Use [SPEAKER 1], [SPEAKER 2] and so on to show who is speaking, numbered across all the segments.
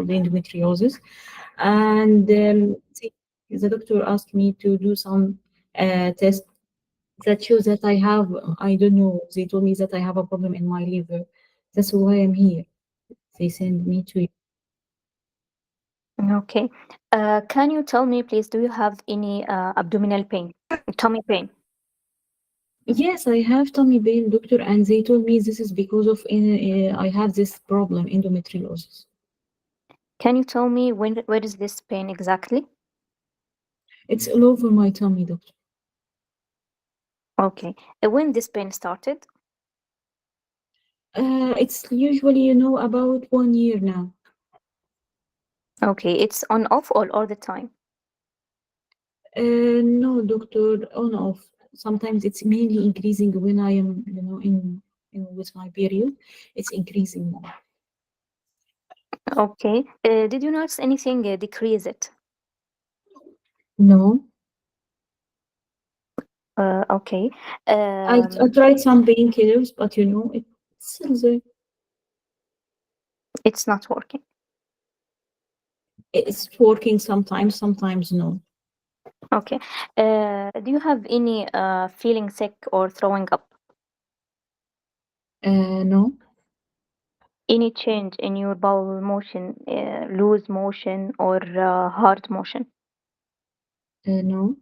[SPEAKER 1] called endometriosis. And the doctor asked me to do some tests that shows that I have, I don't know, they told me that I have a problem in my liver. That's why I'm here. They send me to.
[SPEAKER 2] Okay. Can you tell me, please, do you have any abdominal pain, tummy pain?
[SPEAKER 1] Yes, I have tummy pain, doctor, and they told me this is because of I have this problem, endometriosis.
[SPEAKER 2] Can you tell me where is this pain exactly?
[SPEAKER 1] It's all over my tummy, doctor.
[SPEAKER 2] Okay. When this pain started?
[SPEAKER 1] It's usually, about 1 year now.
[SPEAKER 2] Okay. It's on off all the time.
[SPEAKER 1] No, doctor, on off. Sometimes it's mainly increasing when I am, with my period. It's increasing more.
[SPEAKER 2] Okay. Did you notice anything decrease it?
[SPEAKER 1] No,
[SPEAKER 2] Okay.
[SPEAKER 1] I tried some painkillers, but it's still there.
[SPEAKER 2] It's not working.
[SPEAKER 1] It's working sometimes, sometimes no.
[SPEAKER 2] Okay. Do you have any feeling sick or throwing up?
[SPEAKER 1] No,
[SPEAKER 2] Any change in your bowel motion, loose motion or hard motion?
[SPEAKER 1] no,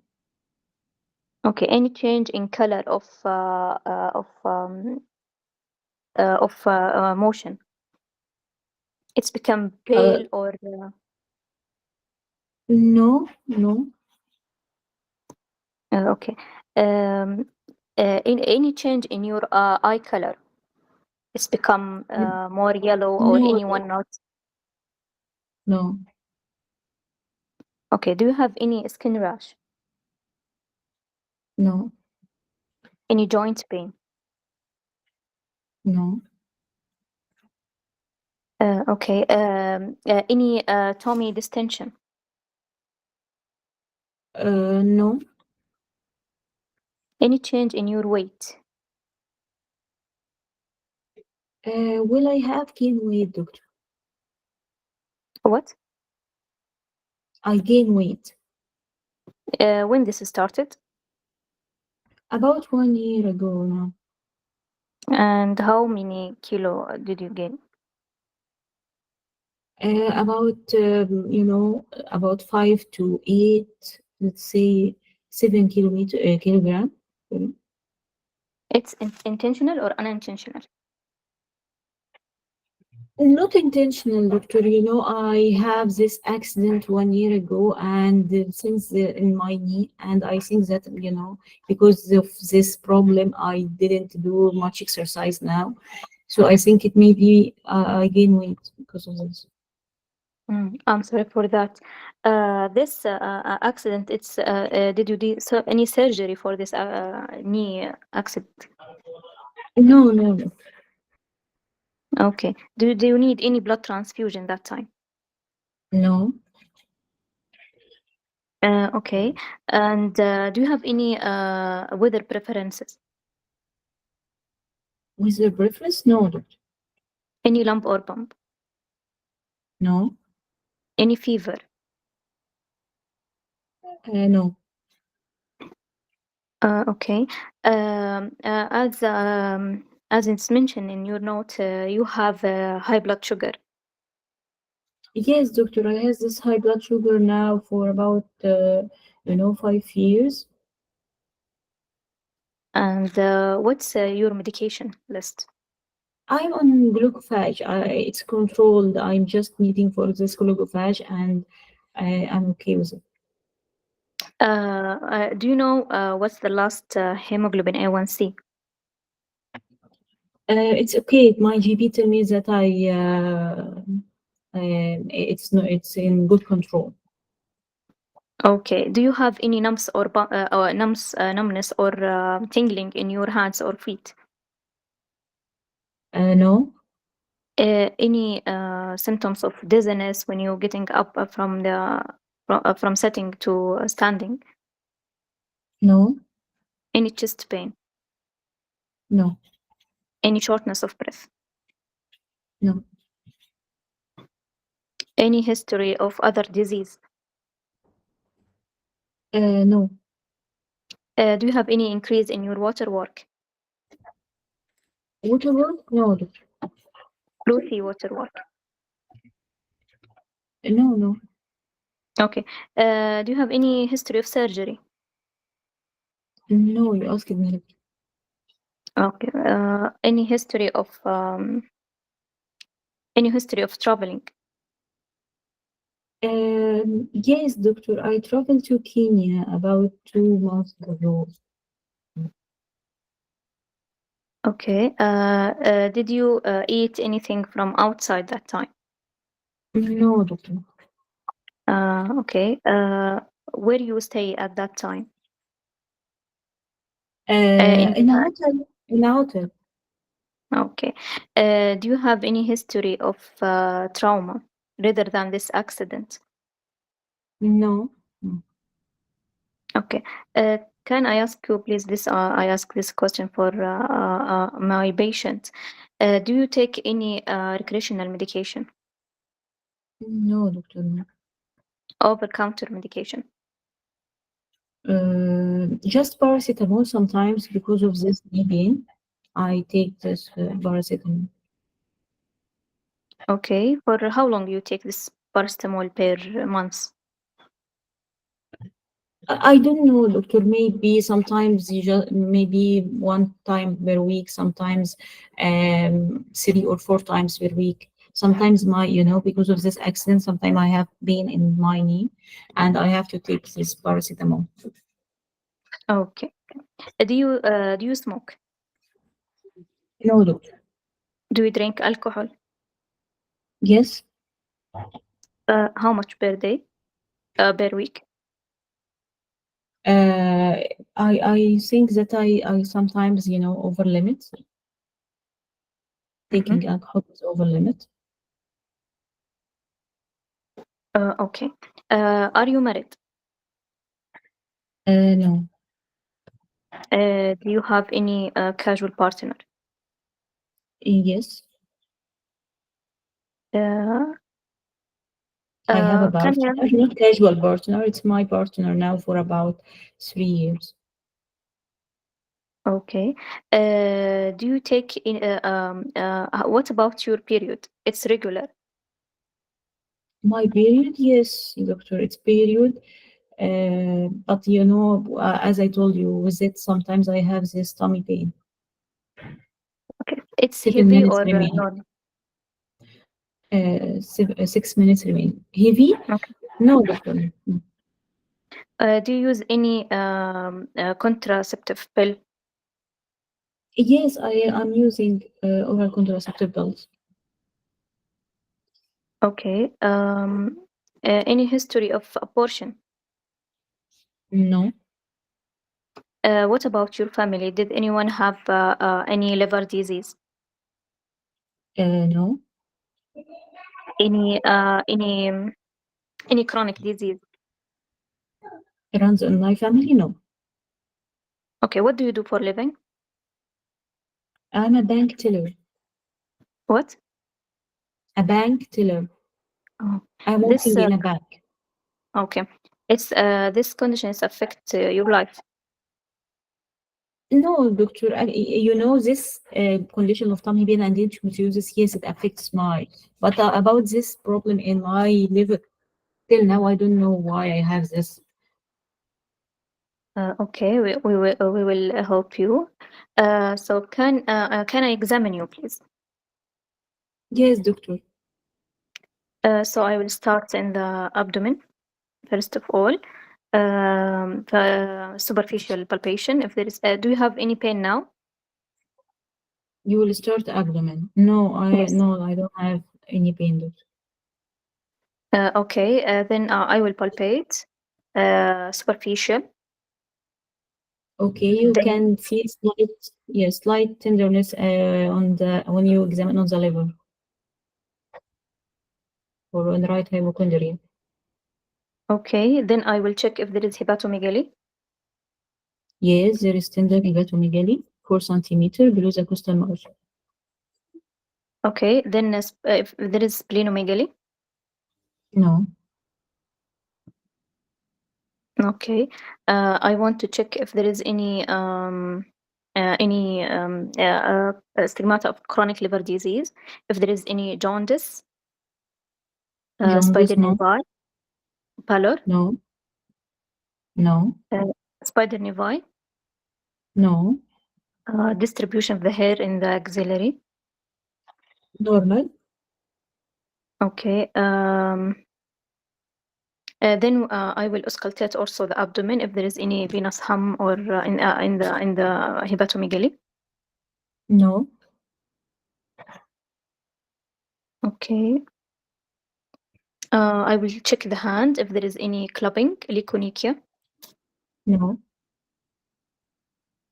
[SPEAKER 2] Okay. Any change in color of motion? It's become
[SPEAKER 1] uh,
[SPEAKER 2] pale or
[SPEAKER 1] no, no,
[SPEAKER 2] okay. Um, any change in your eye color? It's become more yellow or
[SPEAKER 1] no,
[SPEAKER 2] anyone not?
[SPEAKER 1] no,
[SPEAKER 2] Okay. Do you have any skin rash?
[SPEAKER 1] no,
[SPEAKER 2] Any joint pain?
[SPEAKER 1] no,
[SPEAKER 2] Okay. Any tummy distension?
[SPEAKER 1] no.
[SPEAKER 2] Any change in your weight?
[SPEAKER 1] Will I have gain weight, doctor?
[SPEAKER 2] What?
[SPEAKER 1] I gain weight
[SPEAKER 2] When this started?
[SPEAKER 1] about 1 year ago now.
[SPEAKER 2] And how many kilo did you gain?
[SPEAKER 1] About 5 to 8, let's say 7 kilogram.
[SPEAKER 2] It's intentional or unintentional?
[SPEAKER 1] Not intentional, doctor. I have this accident 1 year ago, and since in my knee, and I think that because of this problem, I didn't do much exercise now. So I think it may be I gain weight because of this.
[SPEAKER 2] I'm sorry for that. This accident, did you do any surgery for this knee accident?
[SPEAKER 1] No, no, no,
[SPEAKER 2] Okay. Do you need any blood transfusion that time?
[SPEAKER 1] no.
[SPEAKER 2] Okay. And do you have any weather preferences?
[SPEAKER 1] With the preference, no, doctor.
[SPEAKER 2] Any lump or bump?
[SPEAKER 1] No,
[SPEAKER 2] Any fever?
[SPEAKER 1] no.
[SPEAKER 2] Okay. As it's mentioned in your note, you have high blood sugar.
[SPEAKER 1] Yes, doctor. I have this high blood sugar now for about 5 years.
[SPEAKER 2] And what's your medication list?
[SPEAKER 1] I'm on glucophage. It's controlled. I'm just needing for this glucophage, and I'm okay with it.
[SPEAKER 2] Do you know what's the last hemoglobin A1C?
[SPEAKER 1] It's okay. My GP told me that it's no, it's in good control.
[SPEAKER 2] Okay. Do you have any numbness or tingling in your hands or feet?
[SPEAKER 1] No,
[SPEAKER 2] Any symptoms of dizziness when you're getting up from sitting to standing?
[SPEAKER 1] no,
[SPEAKER 2] Any chest pain?
[SPEAKER 1] no,
[SPEAKER 2] Any shortness of breath?
[SPEAKER 1] no,
[SPEAKER 2] Any history of other disease?
[SPEAKER 1] No.
[SPEAKER 2] Do you have any increase in your water work?
[SPEAKER 1] Waterwork? No, doctor.
[SPEAKER 2] Lucy water work.
[SPEAKER 1] No, no.
[SPEAKER 2] Okay. Do you have any history of surgery?
[SPEAKER 1] No, you asked me.
[SPEAKER 2] Okay. Any history of traveling?
[SPEAKER 1] Yes, doctor. I traveled to Kenya about 2 months ago.
[SPEAKER 2] Okay. Did you eat anything from outside that time?
[SPEAKER 1] No, doctor.
[SPEAKER 2] Okay. Where you stay at that time? In
[SPEAKER 1] In a hotel. In a hotel.
[SPEAKER 2] Okay. Do you have any history of trauma rather than this accident?
[SPEAKER 1] No. No.
[SPEAKER 2] Okay. Can I ask you, please? I ask this question for my patient. Do you take any recreational medication,
[SPEAKER 1] No, doctor. No.
[SPEAKER 2] over-counter medication?
[SPEAKER 1] Just paracetamol sometimes because of this knee pain. I take this paracetamol.
[SPEAKER 2] Okay. For how long you take this paracetamol per month?
[SPEAKER 1] I don't know, doctor. Maybe sometimes you just maybe one time per week. Sometimes 3 or 4 times per week. Sometimes because of this accident, sometimes I have pain in my knee, and I have to take this paracetamol.
[SPEAKER 2] Okay. Do you smoke?
[SPEAKER 1] No, doctor.
[SPEAKER 2] Do you drink alcohol?
[SPEAKER 1] Yes.
[SPEAKER 2] How much per day? Per week?
[SPEAKER 1] Uh, I think that I sometimes over limit.
[SPEAKER 2] Mm-hmm.
[SPEAKER 1] Taking alcohol is over limit.
[SPEAKER 2] Okay. Are you married?
[SPEAKER 1] No.
[SPEAKER 2] Do you have any casual partner?
[SPEAKER 1] Yes.
[SPEAKER 2] Uh,
[SPEAKER 1] I have a
[SPEAKER 2] can
[SPEAKER 1] partner,
[SPEAKER 2] I?
[SPEAKER 1] not casual partner. It's my partner now for about 3 years.
[SPEAKER 2] Okay. Do you take in? What about your period? It's regular.
[SPEAKER 1] My period, yes, doctor, it's period. But as I told you, with it, sometimes I have this tummy pain.
[SPEAKER 2] Okay. It's
[SPEAKER 1] Seven
[SPEAKER 2] heavy
[SPEAKER 1] minutes
[SPEAKER 2] or
[SPEAKER 1] remain.
[SPEAKER 2] normal?
[SPEAKER 1] 6 minutes remain. Heavy?
[SPEAKER 2] Okay.
[SPEAKER 1] No, doctor. No.
[SPEAKER 2] Do you use any contraceptive pill?
[SPEAKER 1] Yes, am using oral contraceptive pills.
[SPEAKER 2] Okay. Any history of abortion?
[SPEAKER 1] No,
[SPEAKER 2] What about your family? Did anyone have any liver disease?
[SPEAKER 1] no.
[SPEAKER 2] Any chronic disease?
[SPEAKER 1] Runs in my family? No.
[SPEAKER 2] Okay. What do you do for living?
[SPEAKER 1] I'm a bank teller.
[SPEAKER 2] What?
[SPEAKER 1] A bank teller.
[SPEAKER 2] Oh,
[SPEAKER 1] I'm
[SPEAKER 2] this
[SPEAKER 1] working in a bank.
[SPEAKER 2] okay. It's this conditions affect your life.
[SPEAKER 1] No, doctor, this condition of tummy pain and endometriosis, yes, it affects my. But about this problem in my liver, till now, I don't know why I have this.
[SPEAKER 2] Okay, we will help you. So can I examine you, please?
[SPEAKER 1] Yes, doctor.
[SPEAKER 2] So I will start in the abdomen first of all. The superficial palpation. If there is, do you have any pain now?
[SPEAKER 1] You will start abdomen. No, I
[SPEAKER 2] Yes.
[SPEAKER 1] no, I don't have any pain, doctor.
[SPEAKER 2] Okay. Then I will palpate. Superficial.
[SPEAKER 1] Okay, you
[SPEAKER 2] Then
[SPEAKER 1] can see slight tenderness on the when you examine on the liver or on the right hypochondria.
[SPEAKER 2] okay. Then I will check if there is hepatomegaly.
[SPEAKER 1] Yes, there is tender hepatomegaly, 4 centimeter below the costal margin.
[SPEAKER 2] Okay. Then if there is splenomegaly.
[SPEAKER 1] No.
[SPEAKER 2] Okay. I want to check if there is any stigmata of chronic liver disease, if there is any jaundice, spider
[SPEAKER 1] Jaundice? No.
[SPEAKER 2] nevi, pallor,
[SPEAKER 1] No. No.
[SPEAKER 2] uh, spider nevi,
[SPEAKER 1] No.
[SPEAKER 2] distribution of the hair in the axillary.
[SPEAKER 1] Normal.
[SPEAKER 2] Okay. Then I will auscultate also the abdomen if there is any venous hum or in the hepatomegaly.
[SPEAKER 1] No.
[SPEAKER 2] Okay. I will check the hand if there is any clubbing, leukonychia.
[SPEAKER 1] No.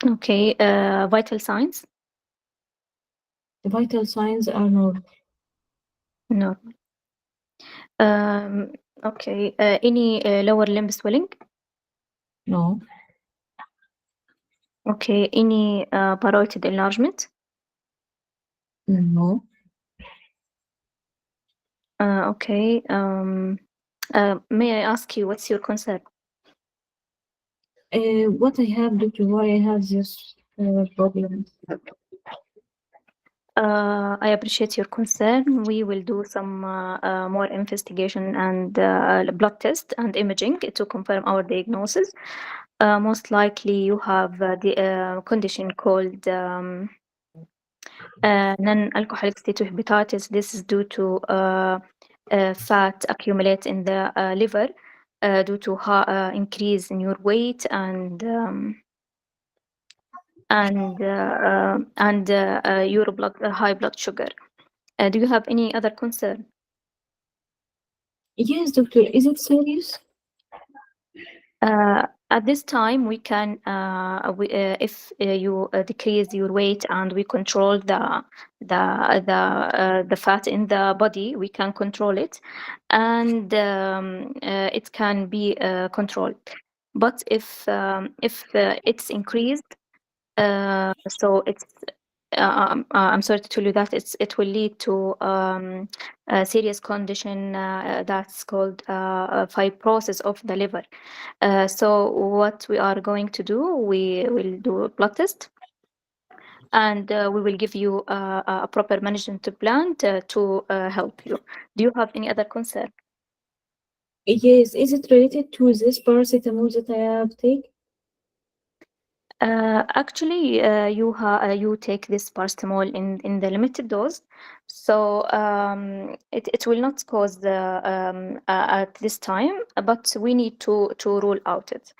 [SPEAKER 2] Okay. Vital signs?
[SPEAKER 1] The vital signs are normal.
[SPEAKER 2] No. Um, okay. Any lower limb swelling?
[SPEAKER 1] No.
[SPEAKER 2] Okay. Any parotid enlargement?
[SPEAKER 1] No.
[SPEAKER 2] Okay. May I ask you what's your concern?
[SPEAKER 1] What I have, Doctor, why I have this problem?
[SPEAKER 2] I appreciate your concern. We will do some more investigation and blood test and imaging to confirm our diagnosis. Most likely, you have the condition called non-alcoholic steatohepatitis. This is due to fat accumulate in the liver due to increase in your weight and your high blood sugar. Do you have any other concern?
[SPEAKER 1] Yes, Doctor, is it serious?
[SPEAKER 2] At this time, if you decrease your weight and we control the fat in the body, we can control it, and it can be controlled. But if it's increased, so it's I'm sorry to tell you that it will lead to a serious condition that's called fibrosis of the liver. So what we are going to do, we will do a blood test, and we will give you a proper management plan to help you. Do you have any other concern?
[SPEAKER 1] Yes, is it related to this paracetamol that I have take?
[SPEAKER 2] Actually, you take this paracetamol in the limited dose, so it will not cause the at this time, but we need to rule out it.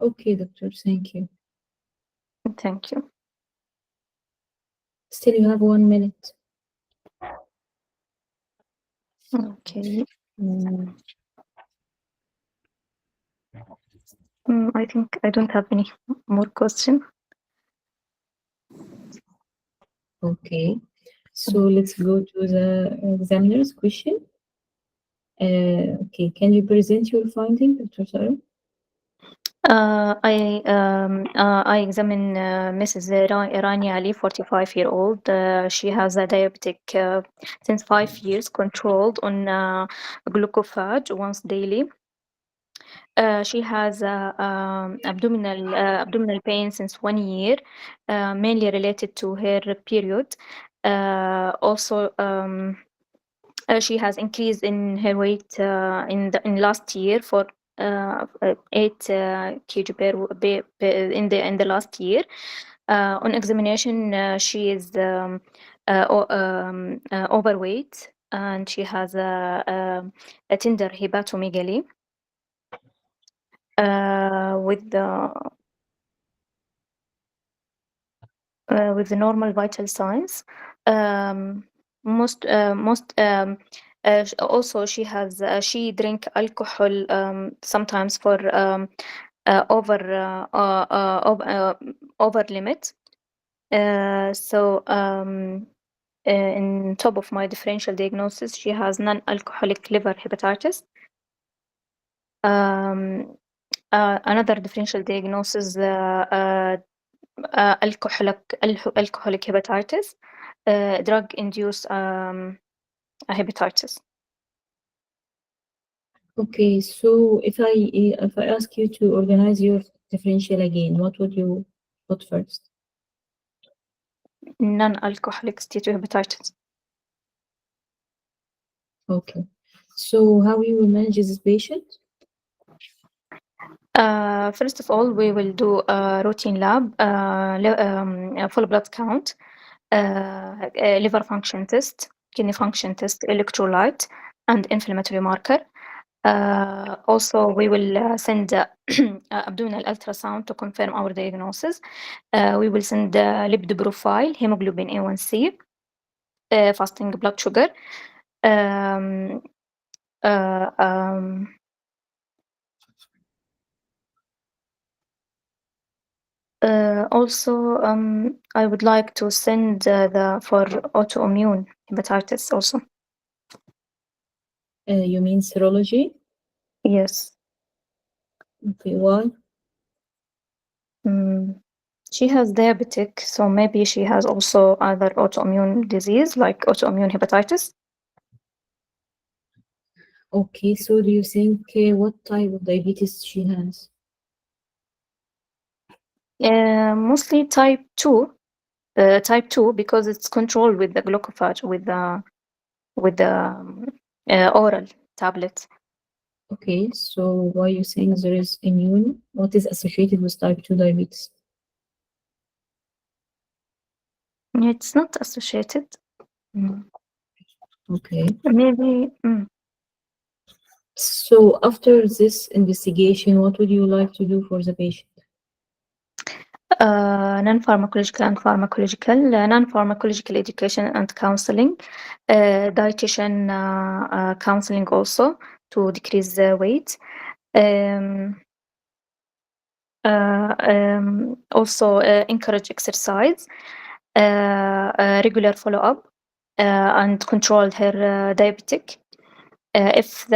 [SPEAKER 1] Okay, Doctor, thank you.
[SPEAKER 2] Thank you.
[SPEAKER 1] Still, you have 1 minute.
[SPEAKER 2] Okay.
[SPEAKER 1] Mm,
[SPEAKER 2] I think I don't have any more question.
[SPEAKER 1] okay, so let's go to the examiner's question. Okay, can you present your finding, Dr. Sarah?
[SPEAKER 2] I examine Mrs. Rania Ali, 45-year-old. She has a diabetic since 5 years, controlled on glucophage once daily. She has abdominal pain since 1 year, mainly related to her period. Also, she has increased in her weight in last year for 8 kg in the last year. On examination, she is overweight, and she has a tender hepatomegaly with the normal vital signs. Um, most Also she has she drink alcohol sometimes for over limit. In top of my differential diagnosis, she has non-alcoholic liver hepatitis. Um, Another differential diagnosis, alcoholic hepatitis, drug induced hepatitis.
[SPEAKER 1] Okay, so if I ask you to organize your differential again, what would you put first?
[SPEAKER 2] Non-alcoholic steatohepatitis.
[SPEAKER 1] Okay. So how you will manage this patient?
[SPEAKER 2] First of all, we will do a routine lab, a full blood count, a liver function test, kidney function test, electrolyte, and inflammatory marker. Also, we will send abdominal ultrasound to confirm our diagnosis. We will send lipid profile, hemoglobin A1C, fasting blood sugar. Um, uh, um, Also, I would like to send the for autoimmune hepatitis also.
[SPEAKER 1] You mean serology?
[SPEAKER 2] Yes.
[SPEAKER 1] Okay, why?
[SPEAKER 2] Mm. She has diabetic, so maybe she has also other autoimmune disease like autoimmune hepatitis.
[SPEAKER 1] Okay, so do you think what type of diabetes she has?
[SPEAKER 2] Mostly type 2 because it's controlled with the glucophage with the oral tablet.
[SPEAKER 1] Okay, so why you think there is immune? What is associated with type 2 diabetes?
[SPEAKER 2] It's not associated. Mm.
[SPEAKER 1] Okay.
[SPEAKER 2] Maybe.
[SPEAKER 1] So after this investigation, what would you like to do for the patient?
[SPEAKER 2] Non-pharmacological and pharmacological, non-pharmacological education and counseling, dietitian counseling also to decrease the weight. Um, Also encourage exercise, regular follow-up, and control her diabetic. If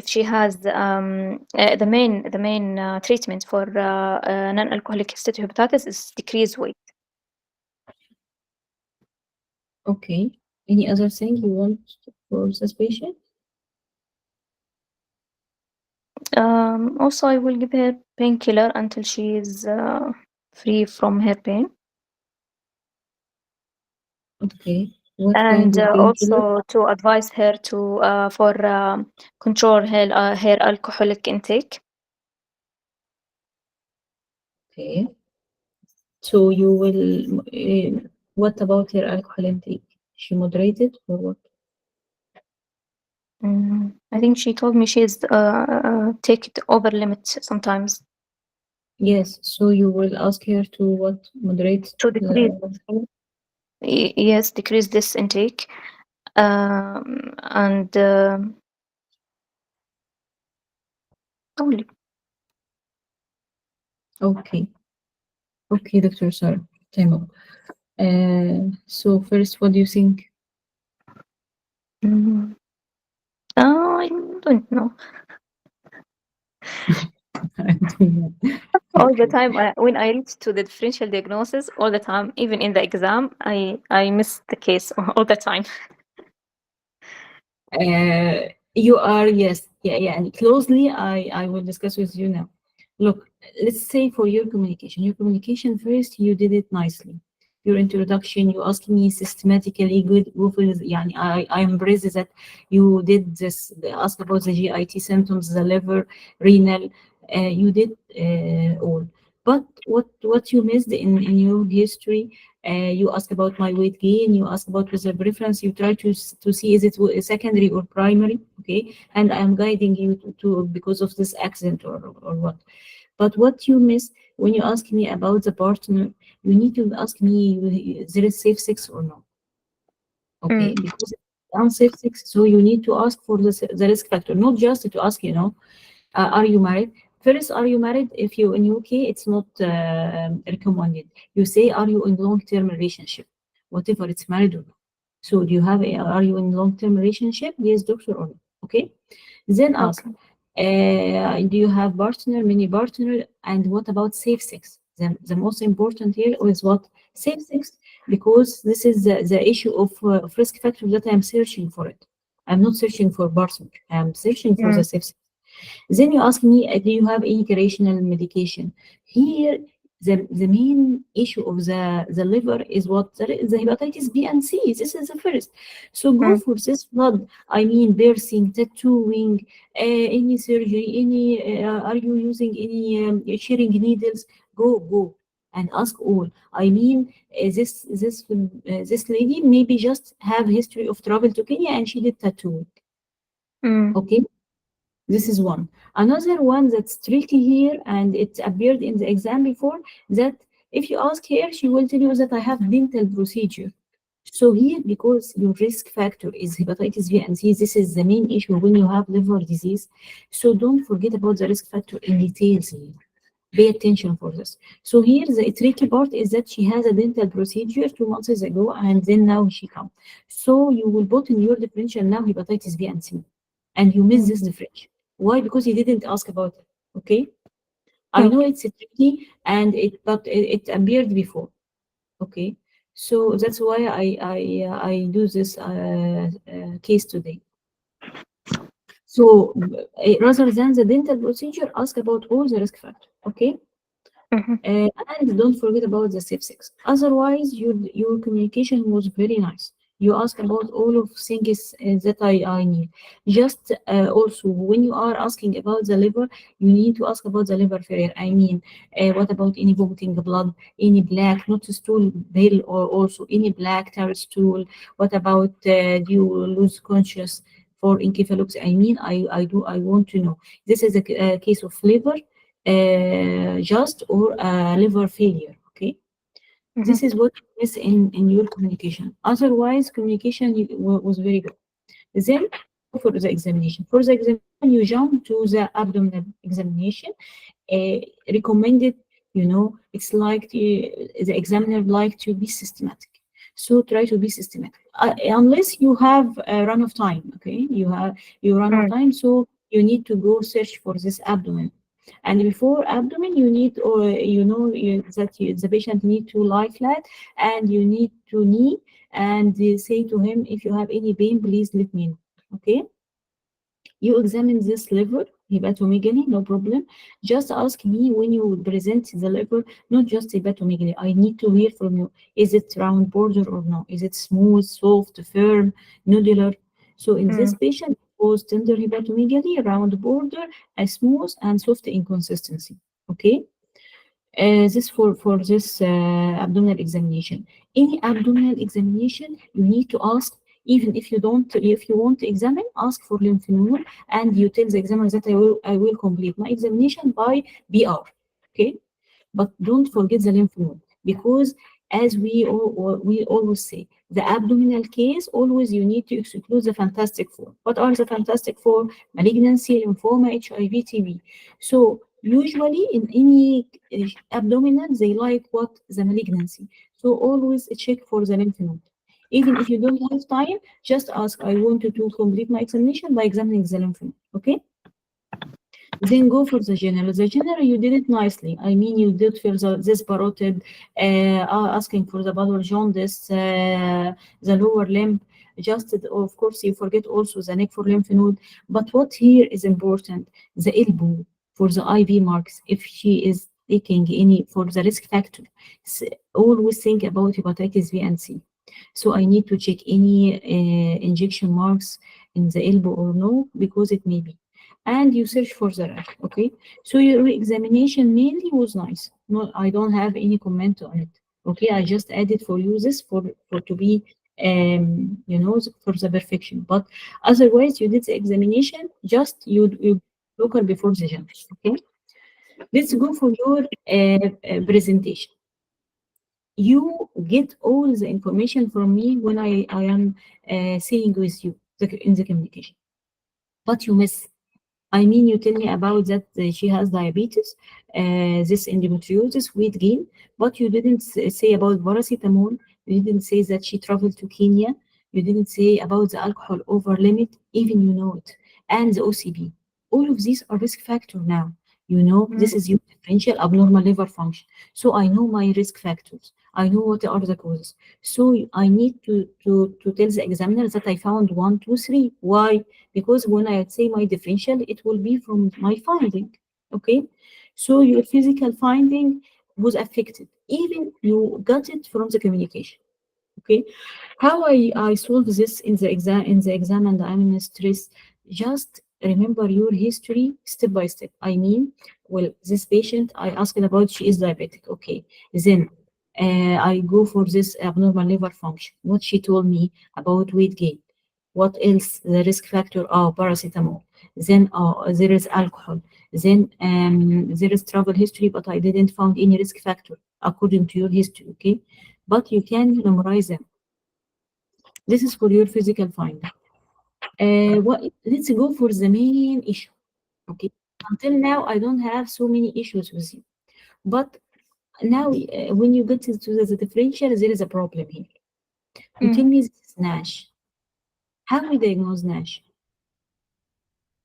[SPEAKER 2] she has the main treatment for non-alcoholic steatohepatitis is decrease weight.
[SPEAKER 1] Okay. Any other thing you want for this patient?
[SPEAKER 2] Also, I will give her painkiller until she is free from her pain,
[SPEAKER 1] Okay. What kind
[SPEAKER 2] and
[SPEAKER 1] of painkiller?
[SPEAKER 2] also to advise her to for control her alcoholic intake.
[SPEAKER 1] Okay. So you will, what about her alcohol intake? She moderated or what?
[SPEAKER 2] I think she told me she's take it over limit sometimes
[SPEAKER 1] Yes. So you will ask her to what? Moderate
[SPEAKER 2] to decrease.
[SPEAKER 1] the,
[SPEAKER 2] Yes, decrease this intake, and only.
[SPEAKER 1] okay. Okay, Dr. Sarah. Time up. So first, what do you think?
[SPEAKER 2] Mm, I don't know.
[SPEAKER 1] I don't know.
[SPEAKER 2] All the
[SPEAKER 1] Okay.
[SPEAKER 2] time, when I reach to the differential diagnosis, all the time, even in the exam, I miss the case all the time.
[SPEAKER 1] You are, yes, yeah, and closely, I will discuss with you now. Look, let's say for your communication first, you did it nicely. Your introduction, you asked me systematically good profiles. يعني I embrace that you did this. Ask about the GIT symptoms, the liver, renal. You did all. But what you missed in your history, you ask about my weight gain, you ask about reserve preference, you try to see is it secondary or primary, okay? And I am guiding you to because of this accident or what. But what you miss when you ask me about the partner, you need to ask me there is safe sex or not,
[SPEAKER 2] Mm,
[SPEAKER 1] okay? Because it's unsafe sex, so you need to ask for the risk factor, not just to ask, are you married? First, are you married? If you in UK, it's not recommended. You say, are you in long-term relationship? Whatever, it's married or not. So, do you have are you in long-term relationship? Yes, doctor or no? Okay. Then ask,
[SPEAKER 2] okay.
[SPEAKER 1] do you have partner, many partner, and what about safe sex? The most important here is what safe sex. because this is the issue of risk factor that I'm searching for it. I'm not searching for person. I'm searching for the
[SPEAKER 2] mm,
[SPEAKER 1] sepsis. Then you ask me, do you have any recreational medication? Here, the main issue of the liver is what the hepatitis B and C. This is the first. So go
[SPEAKER 2] mm,
[SPEAKER 1] for this blood. I mean, piercing, tattooing, any surgery, any, are you using any shearing needles? Go and ask all. I mean, this lady maybe just have history of travel to Kenya and she did tattoo.
[SPEAKER 2] mm,
[SPEAKER 1] Okay, this is one. Another one that's tricky here, and it appeared in the exam before, that if you ask her, she will tell you that I have dental procedure. So here, because your risk factor is hepatitis B and C, this is the main issue when you have liver disease. So don't forget about the risk factor in details here. Pay attention for this. So here, the tricky part is that she has a dental procedure 2 months ago, and then now she come. So you will put in your differential now hepatitis B and C, and you miss
[SPEAKER 2] mm,
[SPEAKER 1] this differential. Why? Because you didn't ask about it. Okay, I know
[SPEAKER 2] okay.
[SPEAKER 1] it's tricky, and it appeared before. Okay, so that's why I do this case today. So rather than the dental procedure, ask about all the risk factors. Okay.
[SPEAKER 2] Mhm,
[SPEAKER 1] And don't forget about the safe sex. Otherwise, your communication was very nice. You ask about all of things that I need. Just also, when you are asking about the liver, you need to ask about the liver failure. I mean, what about any vomiting blood, any black, not stool bill, or also any black tarry stool? What about do you lose conscious for encephalitis? I mean, I want to know. This is a case of liver just or liver failure. Okay,
[SPEAKER 2] mhm,
[SPEAKER 1] this is what you miss in your communication. Otherwise, communication was very good. Then for the examination. For the examination, you jump to the abdominal examination. Recommended, it's like the examiner like to be systematic. So try to be systematic. Unless you have a run of time, okay? You run of
[SPEAKER 2] mm,
[SPEAKER 1] time, so you need to go search for this abdomen. And before abdomen, you need, or the patient need to lie flat, and you need to knee and say to him, if you have any pain, please let me know. Okay, you examine this liver, hepatomegaly, no problem. Just ask me when you present the liver, not just hepatomegaly. I need to hear from you. Is it round border or no? Is it smooth, soft, firm, nodular? So in this
[SPEAKER 2] mm,
[SPEAKER 1] patient, it was tender hepatomegaly, round border, a smooth and soft inconsistency. Okay? This for this abdominal examination. Any abdominal examination, you need to ask, even if you want to examine, ask for lymph node, and you tell the examiner that I will complete my examination by BR. Okay, but don't forget the lymph node, because as we always say, the abdominal case, always you need to exclude the fantastic four. What are the fantastic four? Malignancy, lymphoma, HIV, TB. So usually in any abdominal, they like what? The malignancy. So always check for the lymph node. Even if you don't have time, just ask, I want to complete my examination by examining the lymph node. Okay? Then go for the general. The general, you did it nicely. I mean, you did feel this parotid, asking for the bowel jaundice, the lower limb. Just, of course, you forget also the neck for lymph node. But what here is important, the elbow for the IV marks. If she is taking any for the risk factor, always think about hepatitis B and C. So I need to check any injection marks in the elbow or no, because it may be, and you search for the rash. Okay, so your examination mainly was nice. No, I don't have any comment on it. Okay, I just added for you this for to be for the perfection. But otherwise, you did the examination. Just you local before the judge. Okay, let's go for your presentation. You get all the information from me when I am saying with you in the communication, but you miss. I mean, you tell me about that she has diabetes, this endometriosis, weight gain, but you didn't say about paracetamol. You didn't say that she traveled to Kenya. You didn't say about the alcohol over limit, even you know it, and the OCB. All of these are risk factor now. You know,
[SPEAKER 2] mm,
[SPEAKER 1] this is your differential abnormal liver function. So I know my risk factors. I know what are the causes. So I need to tell the examiner that I found one, two, three. Why? Because when I say my differential, it will be from my finding. Okay. So your physical finding was affected. Even you got it from the communication. Okay. How I solve this in the exam and I'm in stress, just remember your history step by step. I mean, well, this patient I asked about, she is diabetic. Okay. Then I go for this abnormal liver function. What she told me about weight gain. What else? The risk factor, oh, paracetamol. Then there is alcohol. Then there is travel history, but I didn't found any risk factor according to your history. Okay. But you can memorize them. This is for your physical finding. Let's go for the main issue. Okay. Until now, I don't have so many issues with you. But now, when you get to the differential, there is a problem here. You tell
[SPEAKER 2] mm.
[SPEAKER 1] me this is NASH. How we diagnose NASH?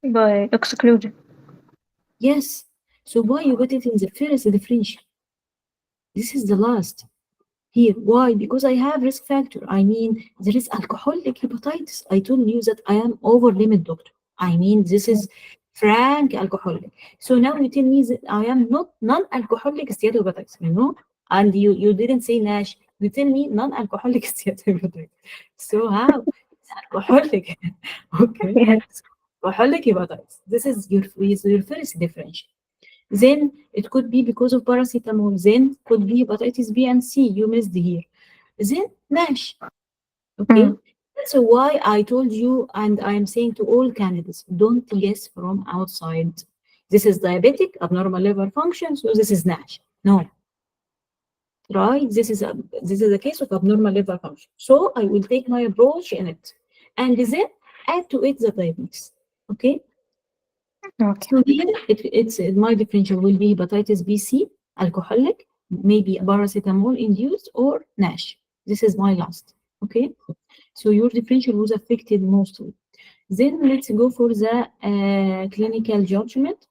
[SPEAKER 2] By exclusion.
[SPEAKER 1] Yes. So why you got it in the first differential? This is the last. Here, why? Because I have risk factor. I mean, there is alcoholic hepatitis. I told you that I am over limit, doctor. I mean, this
[SPEAKER 2] Mm,
[SPEAKER 1] is frank alcoholic. So now you tell me that I am not non-alcoholic steatohepatitis, you know? And you didn't say NASH. You tell me non-alcoholic steatohepatitis. So how? It's alcoholic. Okay.
[SPEAKER 2] yes.
[SPEAKER 1] So alcoholic hepatitis. This is your first differential. Then it could be because of paracetamol. Then could be hepatitis B and C. You missed here. Then NASH. Okay.
[SPEAKER 2] Mm,
[SPEAKER 1] That's why I told you, and I am saying to all candidates, don't guess from outside. This is diabetic, abnormal liver function, so this is NASH. No, right? This is a case of abnormal liver function. So I will take my approach in it, and then add to it the diabetes. Okay.
[SPEAKER 2] okay.
[SPEAKER 1] So here it's my differential will be hepatitis B, C, alcoholic, maybe paracetamol induced or NASH. This is my last. Okay. So your differential was affected mostly. Then let's go for the clinical judgment.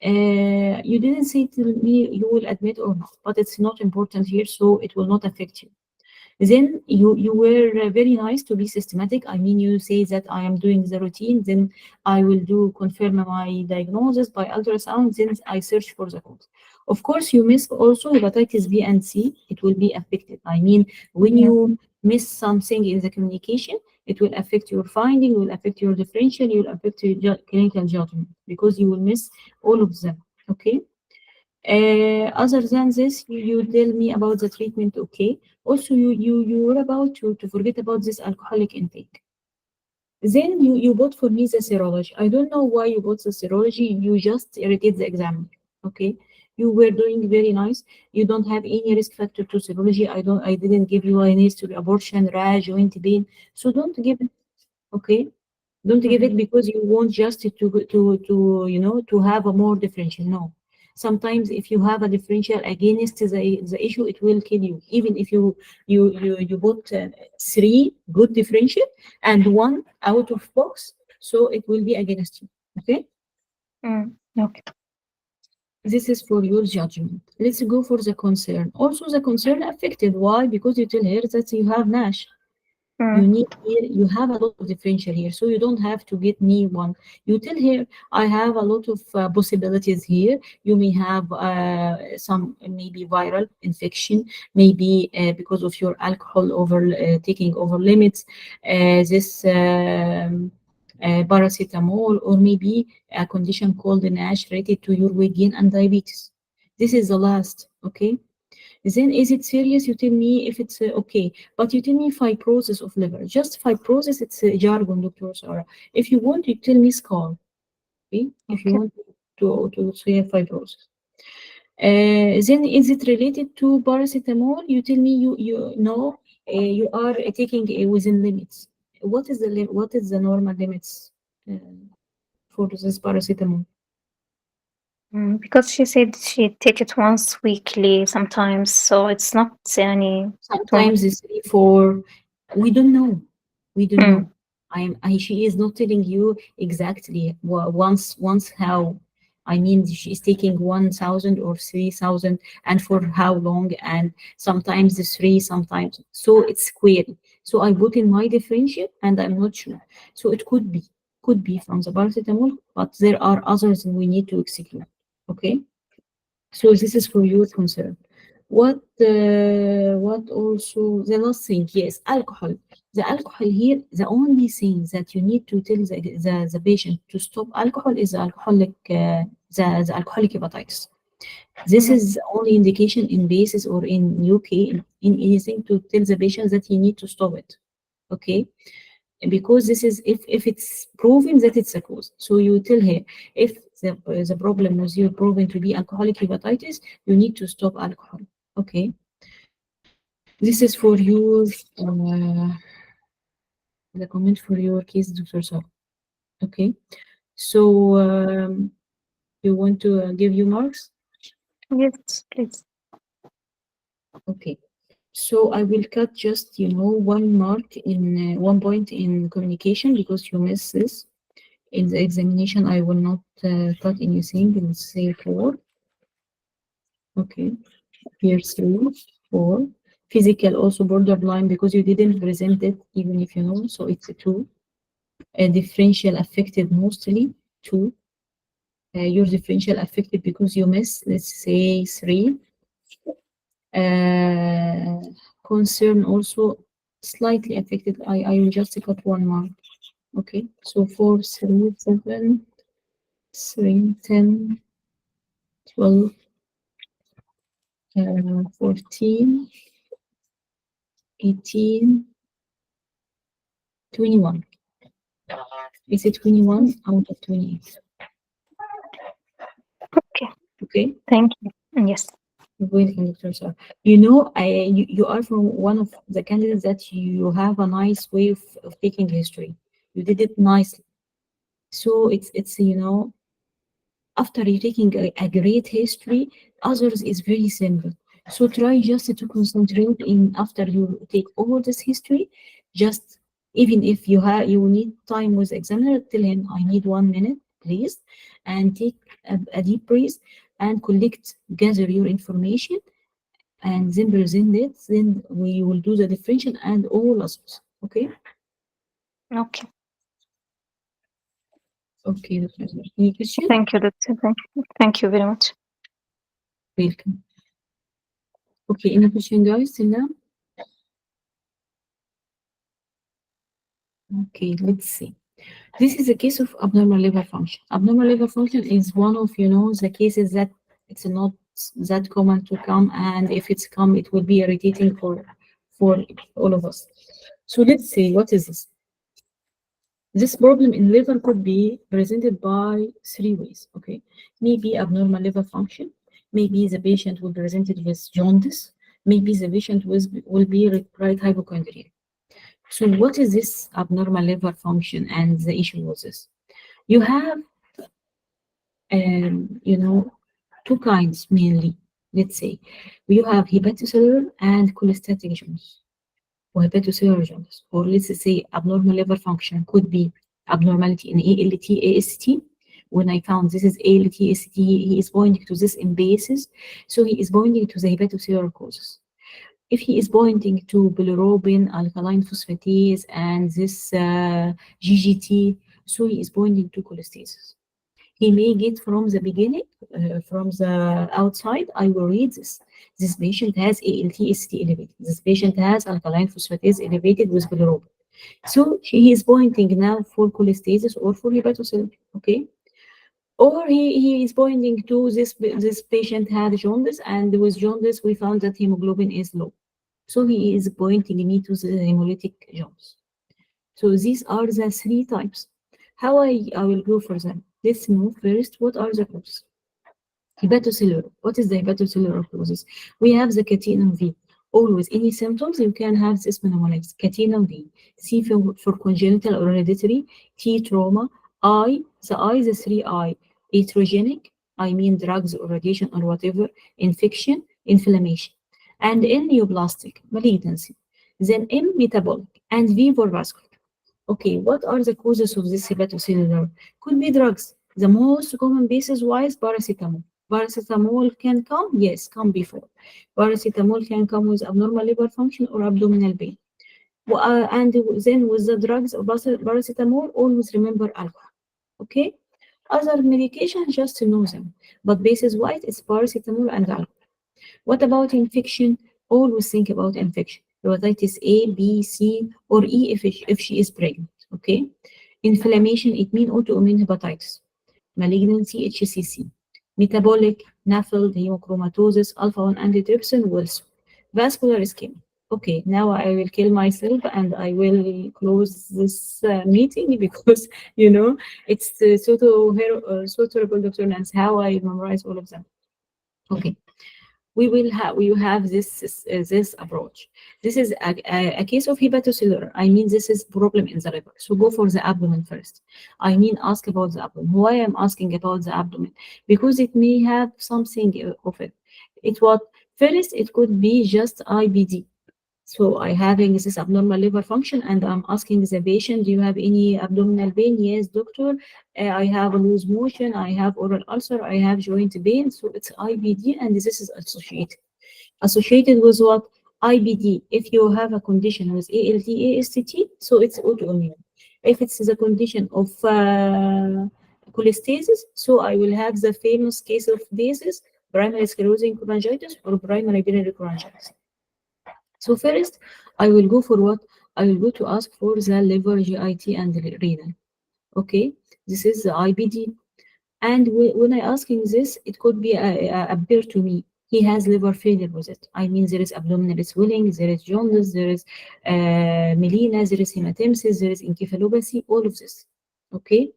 [SPEAKER 1] You didn't say to me you will admit or not, but it's not important here, so it will not affect you. Then you were very nice to be systematic. I mean, you say that I am doing the routine, then I will do confirm my diagnosis by ultrasound, then I search for the cause. Of course, you miss also hepatitis B and C. It will be affected. I mean, when
[SPEAKER 2] Yeah.
[SPEAKER 1] you miss something in the communication, it will affect your finding, will affect your differential, will affect your clinical judgment because you will miss all of them. Okay. Other than this, you tell me about the treatment, okay? Also, you were about to forget about this alcoholic intake. Then you bought for me the serology. I don't know why you bought the serology. You just irritate the examiner, okay? You were doing very nice. You don't have any risk factor to serology. I didn't give you any history, abortion, rash, joint pain. So don't give it, okay? Don't give
[SPEAKER 2] Mhm.
[SPEAKER 1] it because you want just to have a more differential. No. Sometimes if you have a differential against the issue, it will kill you. Even if you bought three good differential and one out of box, so it will be against you. Okay.
[SPEAKER 2] Mm, okay.
[SPEAKER 1] This is for your judgment. Let's go for the concern. Also, the concern affected. Why? Because you tell her that you have NASH. You
[SPEAKER 2] Mm,
[SPEAKER 1] need here, you have a lot of differential here, so you don't have to get me one. You tell here, I have a lot of possibilities here. You may have some maybe viral infection, maybe because of your alcohol over taking over limits, this paracetamol, or maybe a condition called NASH related to your weight gain and diabetes. This is the last, okay? Then is it serious? You tell me if it's okay, but you tell me fibrosis of liver. Just fibrosis, it's jargon, Dr. Sarah. If you want, you tell me scar. Okay? If you
[SPEAKER 2] okay.
[SPEAKER 1] want to say fibrosis. Then is it related to paracetamol? You tell me you know you are taking within limits. What is the normal limits uh, for this paracetamol?
[SPEAKER 2] Because she said she take it once weekly sometimes, so it's not any too much.
[SPEAKER 1] Sometimes it's 3, 4. We don't know. We don't
[SPEAKER 2] Mm,
[SPEAKER 1] know. She is not telling you exactly once how. I mean, she's taking 1,000 or 3,000, and for how long? And sometimes the three, sometimes. So it's query. So I put in my differential, and I'm not sure. So it could be from the paracetamol, but there are others we need to execute. Okay. So this is for your concern. What also the last thing? Yes, alcohol. The alcohol here, the only thing that you need to tell the patient to stop alcohol is the alcoholic hepatitis. This
[SPEAKER 2] Mhm.
[SPEAKER 1] is the only indication in basis or in UK in anything to tell the patient that he need to stop it. Okay, because this is if it's proven that it's a cause. So you tell her if the problem was you proven to be alcoholic hepatitis, you need to stop alcohol. Okay, this is for your the comment for your case, Dr. Sar. Okay, so you want to give you marks?
[SPEAKER 2] Yes, please.
[SPEAKER 1] Okay. So I will cut just, one mark in 1 point in communication because you missed this. In the examination, I will not cut anything. Let's say 4. Okay. Here 3, 4. Physical also borderline because you didn't present it, even if you know. So it's a 2. Differential affected mostly 2. Your differential affected because you missed, let's say 3. Uh, Concern also slightly affected. I will just cut 1 mark. Okay, so 4, 3, 7, 3, 10, 12, 14, 18, 21. Is it 21 out of 28?
[SPEAKER 2] Okay.
[SPEAKER 1] Okay,
[SPEAKER 2] Thank you. Yes.
[SPEAKER 1] wait, Dr. Sir. You are from one of the candidates that you have a nice way of taking history. You did it nicely. So it's after you taking a great history, others is very simple. So try just to concentrate in after you take all this history, just even if you need time with examiner, tell him I need 1 minute, please, and take a deep breath and gather your information and then present it. Then we will do the differential and all others. Okay?
[SPEAKER 2] Okay.
[SPEAKER 1] Okay, Dr. Azhar. Any question?
[SPEAKER 2] Thank you, doctor. Thank you very much.
[SPEAKER 1] Welcome. Okay, any question, guys, till now? Okay, let's see. This is a case of abnormal liver function. Abnormal liver function is one of, the cases that it's not that common to come, and if it's come, it will be irritating for all of us. So let's see, what is this? This problem in liver could be presented by 3 ways. Okay, maybe abnormal liver function, maybe the patient will be presented with jaundice, maybe the patient will be right hypochondria. So what is this abnormal liver function and the issue with this? You have, two kinds mainly. Let's say you have hepatocellular and cholestatic jaundice, or hepatocellular jaundice, or let's say abnormal liver function could be abnormality in ALT, AST. When I found this is ALT, AST, he is pointing to this in basis, so he is pointing to the hepatocellular causes. If he is pointing to bilirubin, alkaline phosphatase, and this GGT, so he is pointing to cholestasis. He may get from the beginning, from the outside, I will read this. This patient has ALT, AST elevated. This patient has alkaline phosphatase elevated with bilirubin. So he is pointing now for cholestasis or for hepatocellular, okay? Or he is pointing to this patient had jaundice, and with jaundice we found that hemoglobin is low. So he is pointing me to the hemolytic jaundice. So these are the 3 types. How I will go for them. Let's move first. What are the causes? Hepatocellular. What is the hepatocellular causes? We have the catenin V. Always, any symptoms, you can have this mnemonics. Catenin V. C for congenital or hereditary. T trauma. The 3I. Iatrogenic, I mean drugs or radiation or whatever. Infection, inflammation. And N neoplastic, malignancy. Then M metabolic and V for vascular. Okay, what are the causes of this hepatocellular? Could be drugs. The most common basis wise paracetamol. Paracetamol can come, yes, come before. Paracetamol can come with abnormal liver function or abdominal pain. And then with the drugs of paracetamol, always remember alcohol. Okay? Other medication, just to know them. But basis wise, it's paracetamol and alcohol. What about infection? Always think about infection. Hepatitis A, B, C, or E if she is pregnant. Okay? Inflammation, it means autoimmune hepatitis. Malignancy, HCC. Metabolic, NAFLD, hemochromatosis, alpha 1 antitrypsin, Wilson. Vascular ischemia. Okay, now I will kill myself and I will close this meeting because, it's so terrible, Dr. Nance, how I memorize all of them. Okay, we have this approach. This is a case of hepatocellular. I mean, this is problem in the liver. So go for the abdomen first. I mean, ask about the abdomen. Why I'm asking about the abdomen? Because it may have something of it. It what first it could be just IBD. So I having this abnormal liver function, and I'm asking the patient, do you have any abdominal pain? Yes, doctor. I have a loose motion. I have oral ulcer. I have joint pain. So it's IBD, and this is associated with what? IBD. If you have a condition with ALT, AST, so it's autoimmune. If it's the condition of cholestasis, so I will have the famous case of basis, primary sclerosing cholangitis or primary biliary cholangitis. So first, I will go for what? I will go to ask for the liver, GIT, and the renal. Okay, this is the IBD. And when I asking this, it could be appear to me he has liver failure with it. I mean, there is abdominal swelling, there is jaundice, there is melena, there is hematemesis, there is encephalopathy, all of this. Okay,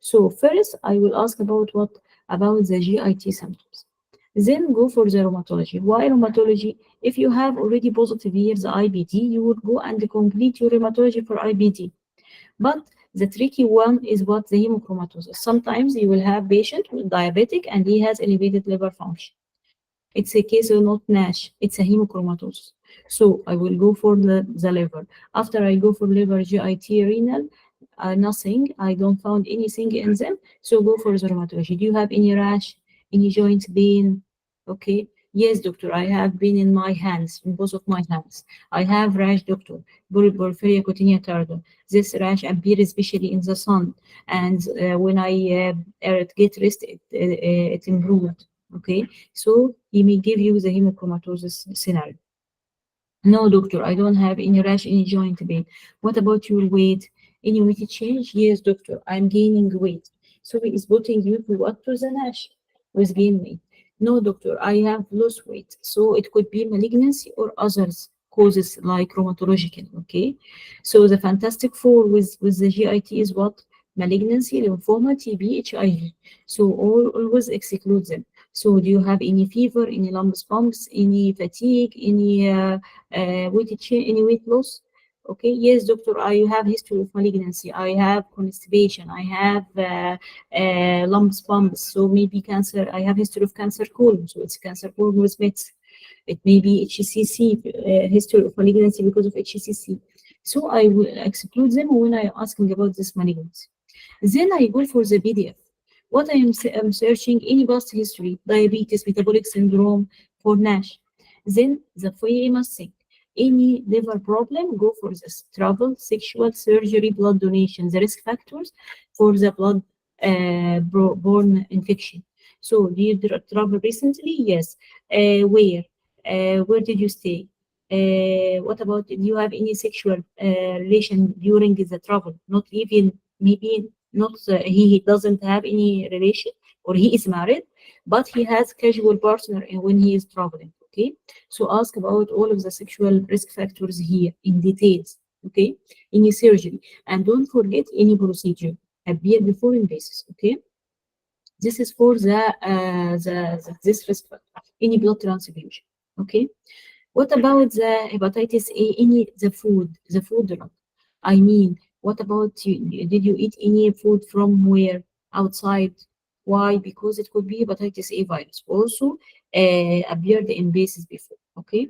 [SPEAKER 1] so first I will ask about what? About the GIT symptoms. Then go for the rheumatology. Why rheumatology? If you have already positive years IBD, you would go and complete your rheumatology for IBD. But the tricky one is what? The hemochromatosis. Sometimes you will have patient with diabetic and he has elevated liver function. It's a case of not NASH, it's a hemochromatosis. So I will go for the liver. After I go for liver, GIT, renal, nothing. I don't found anything in them. So go for the rheumatology. Do you have any rash, any joint pain? Okay. Yes, doctor, I have been in my hands, in both of my hands. I have rash, doctor, porphyria cutanea tarda. This rash appears especially in the sun. And when I get rest, it improved. Okay. So he may give you the hemochromatosis scenario. No, doctor, I don't have any rash, any joint pain. What about your weight? Any weight change? Yes, doctor, I'm gaining weight. So he is putting you to what? To the NASH with gain weight. No, doctor, I have lost weight. So it could be malignancy or others causes like rheumatological. Okay. So the fantastic four with the GIT is what? Malignancy, lymphoma, TB, HIV. So always exclude them. So do you have any fever, any lumps, bumps, any fatigue, any weight change, any weight loss? Okay, yes, doctor, I have history of malignancy. I have constipation. I have lumps, bumps. So maybe cancer. I have history of cancer colon. So it's cancer colon with mets. It may be HCC, history of malignancy because of HCC. So I will exclude them when I asking about this malignancy. Then I go for the PDF. What I'm searching, any past history, diabetes, metabolic syndrome, for NASH. Then the famous thing, any liver problem, go for this. Travel, sexual, surgery, blood donation, the risk factors for the blood borne infection. So, do you travel recently? Yes. Where? Where did you stay? What about, do you have any sexual relation during the travel? Not even, maybe not, he doesn't have any relation or he is married, but he has casual partner when he is traveling. Okay, so ask about all of the sexual risk factors here in details. Okay, any surgery, and don't forget any procedure appear before invasive. Okay, this is for this risk factor. Any blood transfusion. Okay, what about the hepatitis A? Any the food drug? I mean, what about you? Did you eat any food from where? Outside? Why? Because it could be hepatitis A virus. Also, appeared in bases before. Okay.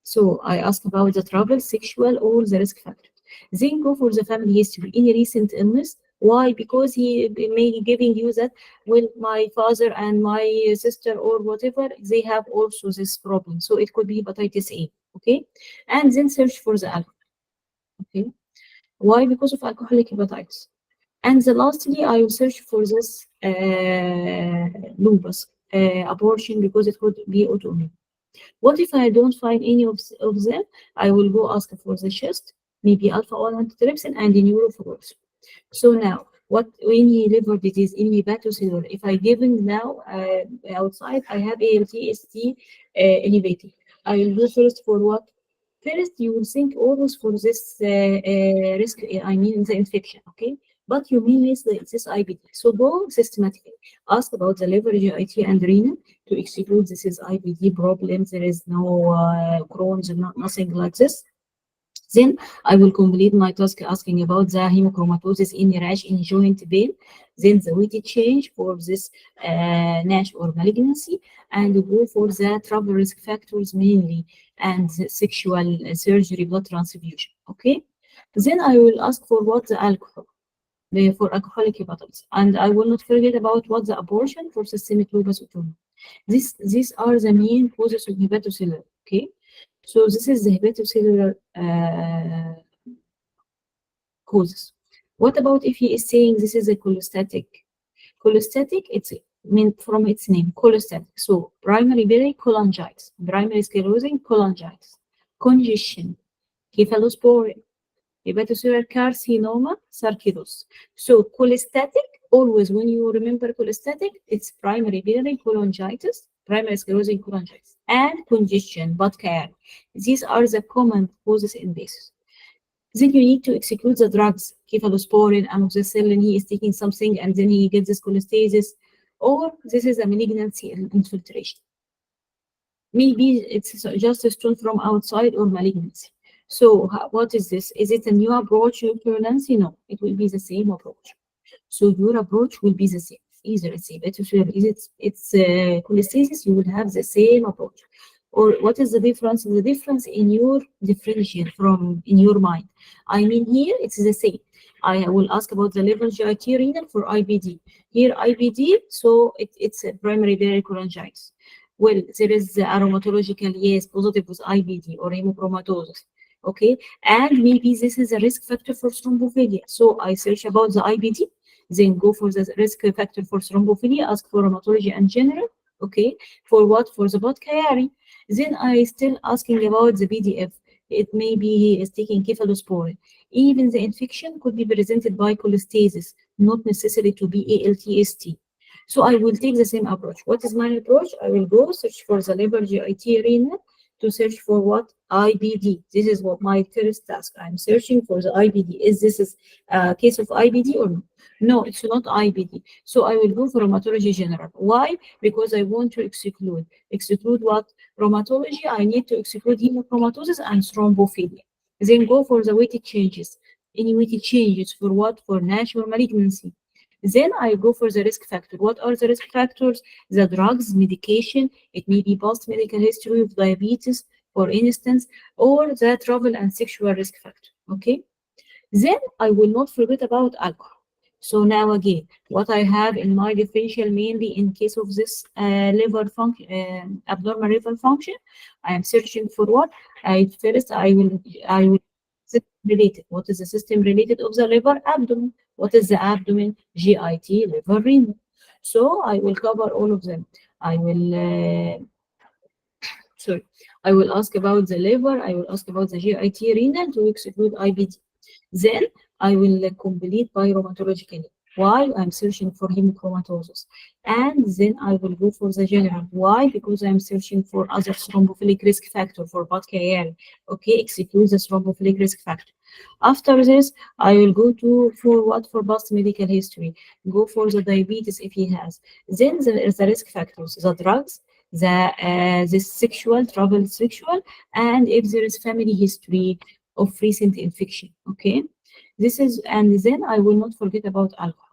[SPEAKER 1] So I ask about the travel, sexual, or the risk factors. Then go for the family history. Any recent illness? Why? Because he may be giving you that, well, my father and my sister or whatever, they have also this problem. So it could be hepatitis A. Okay. And then search for the alcohol. Okay. Why? Because of alcoholic hepatitis. And the lastly, I will search for this lupus abortion because it could be autoimmune. What if I don't find any of them? I will go ask for the chest, maybe alpha-1 antitrypsin and the neurophlors. So now, what any liver disease, any hepatocellular, if I given now outside, I have ALT/AST elevated. I will go first for what? First, you will think always for this risk, I mean the infection, okay? But you may miss this IBD. So go systematically. Ask about the liver, GIT, and renal to exclude this is IBD problem. There is no Crohn's, nothing like this. Then I will complete my task asking about the hemochromatosis in rash in joint pain, then the weight change for this NASH or malignancy, and go for the travel risk factors mainly and the sexual surgery, blood transfusion. Okay. Then I will ask for what the alcohol for alcoholic hepatitis, and I will not forget about what the abortion for systemic lupus autoimmune. These are the main causes of hepatocellular. Okay. So this is the hepatocellular causes. What about if he is saying this is a cholestatic? Cholestatic, it's meant from its name, cholestatic. So primary biliary cholangitis, primary sclerosing cholangitis, congestion, cephalosporin, hepatocellular carcinoma, sarcoidosis. So cholestatic, always when you remember cholestatic, it's primary biliary cholangitis, primary sclerosing cholangitis, and congestion, vodka. These are the common causes in this. Then you need to exclude the drugs, cephalosporin, amoxicillin, he is taking something and then he gets this cholestasis, or this is a malignancy infiltration. Maybe it's just a stone from outside or malignancy. So what is this? Is it a new approach to pregnancy? No, it will be the same approach. So your approach will be the same. Either it's hepatocellular, it's cholestasis, you will have the same approach. Or what is the difference? The difference in your differentiate from in your mind. I mean, here it's the same. I will ask about the liver, GIT, renal for IBD. Here IBD, so it's a primary biliary cholangitis. Well, there is the aromatological, yes, positive with IBD or hemochromatosis. Okay, and maybe this is a risk factor for thrombophilia. So I search about the IBD, then go for the risk factor for thrombophilia, ask for rheumatology and general. Okay, for what? For the Chiari. Then I still asking about the BDF. It may be he is taking cephalosporin. Even the infection could be presented by cholestasis, not necessarily to be ALTST. So I will take the same approach. What is my approach? I will go search for the liver, GIT, renal to search for what? IBD. This is what my first task. I'm searching for the IBD. Is this a case of IBD or no? No, it's not IBD. So I will go for rheumatology general. Why? Because I want to exclude. Exclude what? Rheumatology. I need to exclude hemochromatosis and thrombophilia. Then go for the weight changes. Any weight changes for what? For NASH or malignancy. Then I go for the risk factor. What are the risk factors? The drugs, medication. It may be past medical history of diabetes, for instance, or the travel and sexual risk factor. Okay. Then I will not forget about alcohol. So now again, what I have in my differential mainly in case of this liver function, abnormal liver function, I am searching for what? I will system related. What is the system related of the liver? Abdomen. What is the abdomen? GIT, liver, renal. So I will cover all of them. I will sorry. I will ask about the liver. I will ask about the GIT, renal to exclude IBD. Then I will complete by rheumatologically. Why? I'm searching for hemochromatosis. And then I will go for the general. Why? Because I'm searching for other thrombophilic risk factor for Budd-Chiari. Okay, exclude the thrombophilic risk factor. After this, I will go to for what? For past medical history. Go for the diabetes if he has. Then there is the risk factors, the drugs, the sexual, travel sexual, and if there is family history of recent infection. Okay, this is, and then I will not forget about alcohol.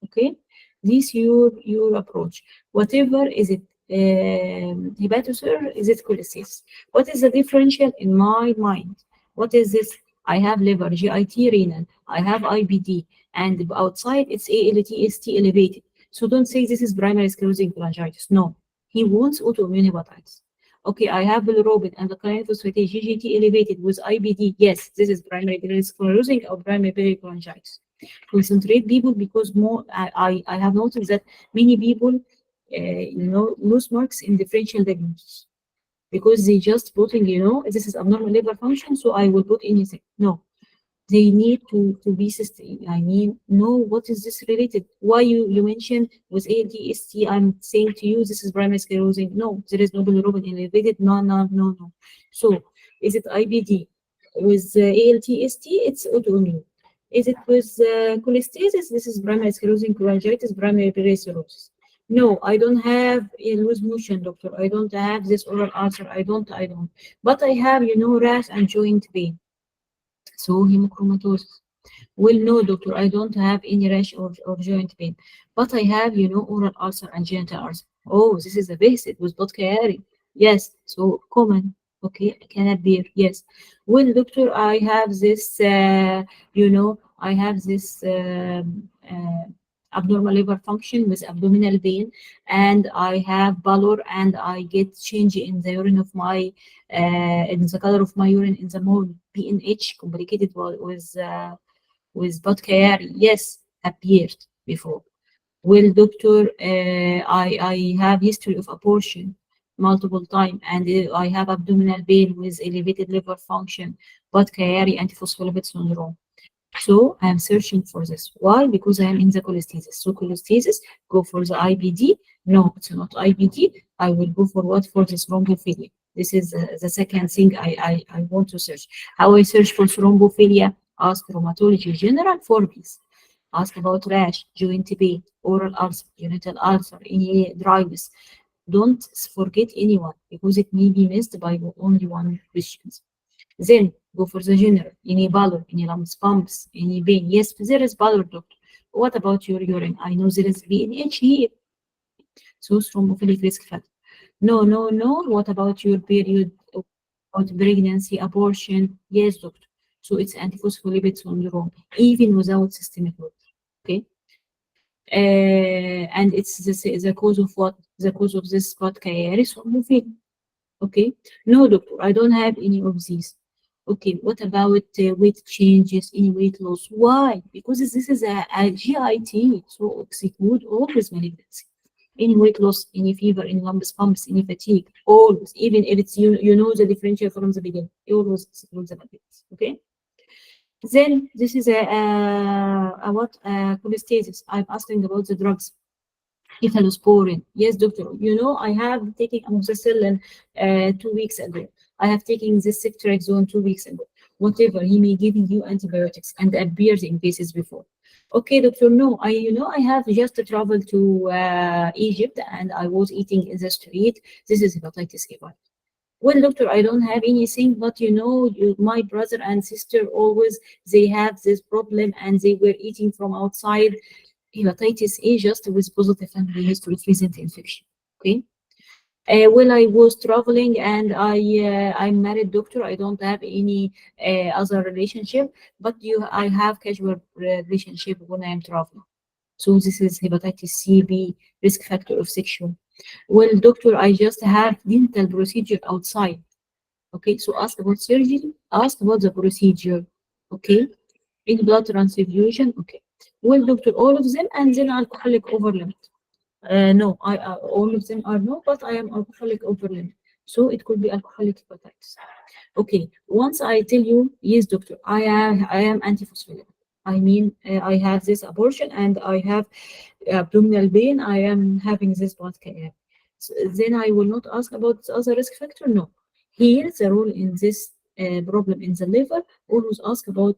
[SPEAKER 1] Okay, this your approach. Whatever is it, hepatocellular, is it cholestasis? What is the differential in my mind? What is this? I have liver, GIT, renal, I have IBD, and outside it's ALT/AST elevated. So don't say this is primary sclerosing cholangitis. No, he wants autoimmune hepatitis. Okay, I have bilirubin and alkaline phosphatase GGT elevated with IBD. Yes, this is primary sclerosing or primary biliary cholangitis. Concentrate people because more I have noticed that many people lose marks in differential diagnosis because they just putting this is abnormal liver function, so I will put anything. No, they need to be system. I mean, know what is this related? Why you mentioned with ALDST? I'm saying to you this is primary sclerosing. No, there is no bilirubin elevated. No, no, no, no. So is it IBD with ALTST? It's autoimmune. Is it with cholestasis? This is primary sclerosing cholangitis, primary biliary cirrhosis. No, I don't have a loose motion, doctor. I don't have this oral ulcer. I don't. But I have, rash and joint pain. So hemochromatosis. Well, no, doctor, I don't have any rash or joint pain, but I have, oral ulcer and genital ulcer. Oh, this is a visit with blood chiari. Yes, so common. Okay, can appear. Yes. Well, doctor, I have this, I have this abnormal liver function with abdominal pain, and I have pallor, and I get change in the urine of my, in the color of my urine in the morning. PNH complicated with Botchiari, yes, appeared before. Well, doctor, I have history of abortion multiple time, and I have abdominal pain with elevated liver function, Botchiari antiphospholipid syndrome. So I am searching for this. Why? Because I am in the cholestasis. So cholestasis, go for the IBD. No, it's not IBD. I will go for what? For this thrombophilia. This is the second thing I want to search. How I search for thrombophilia? Ask rheumatology general for this. Ask about rash, joint pain, oral ulcer, genital ulcer, any dryness. Don't forget anyone because it may be missed by only one question. Then go for the general, any pallor, any lumps, bumps, any pain. Yes, there is pallor, doctor. What about your urine? I know there is PNH here. So thrombophilic risk factor. No, no, no. What about your period? About pregnancy, abortion? Yes, doctor. So it's antiphospholipid syndrome, even without systemic load. Okay. And it's the cause of what? The cause of this blood chiari thrombophilia. Okay. No, doctor, I don't have any of these. Okay, what about weight changes, any weight loss? Why? Because this is a GIT, so exclude always malignancy. Any weight loss, any fever, any lumps, bumps, any fatigue, always, even if it's you know the differential from the beginning, you always exclude the malignancy. Okay. Then this is a what cholestasis. I'm asking about the drugs. Cephalosporin. Yes, doctor. I have taken amoxicillin 2 weeks ago. I have taken this ceftriaxone 2 weeks ago. Whatever, he may giving you antibiotics and appears in cases before. Okay, doctor. No, I have just traveled to Egypt and I was eating in the street. This is hepatitis A virus. Well, doctor, I don't have anything, but my brother and sister always they have this problem and they were eating from outside hepatitis A just with positive family history of recent infection. Okay. Well, I was traveling and I'm married doctor. I don't have any other relationship, but I have casual relationship when I am traveling. So this is hepatitis C, B, risk factor of sexual. Well, doctor, I just have dental procedure outside. Okay, so ask about surgery, ask about the procedure. Okay, any blood transfusion. Okay. Well, doctor, all of them, and then alcoholic over limit. No, all of them are no, but I am alcoholic over limit. So it could be alcoholic hepatitis. Okay, once I tell you, yes, doctor, I am antiphospholipid. I mean, I have this abortion and I have abdominal pain. I am having this blood care. So then I will not ask about the other risk factor. No, here the role in this problem in the liver. Always ask about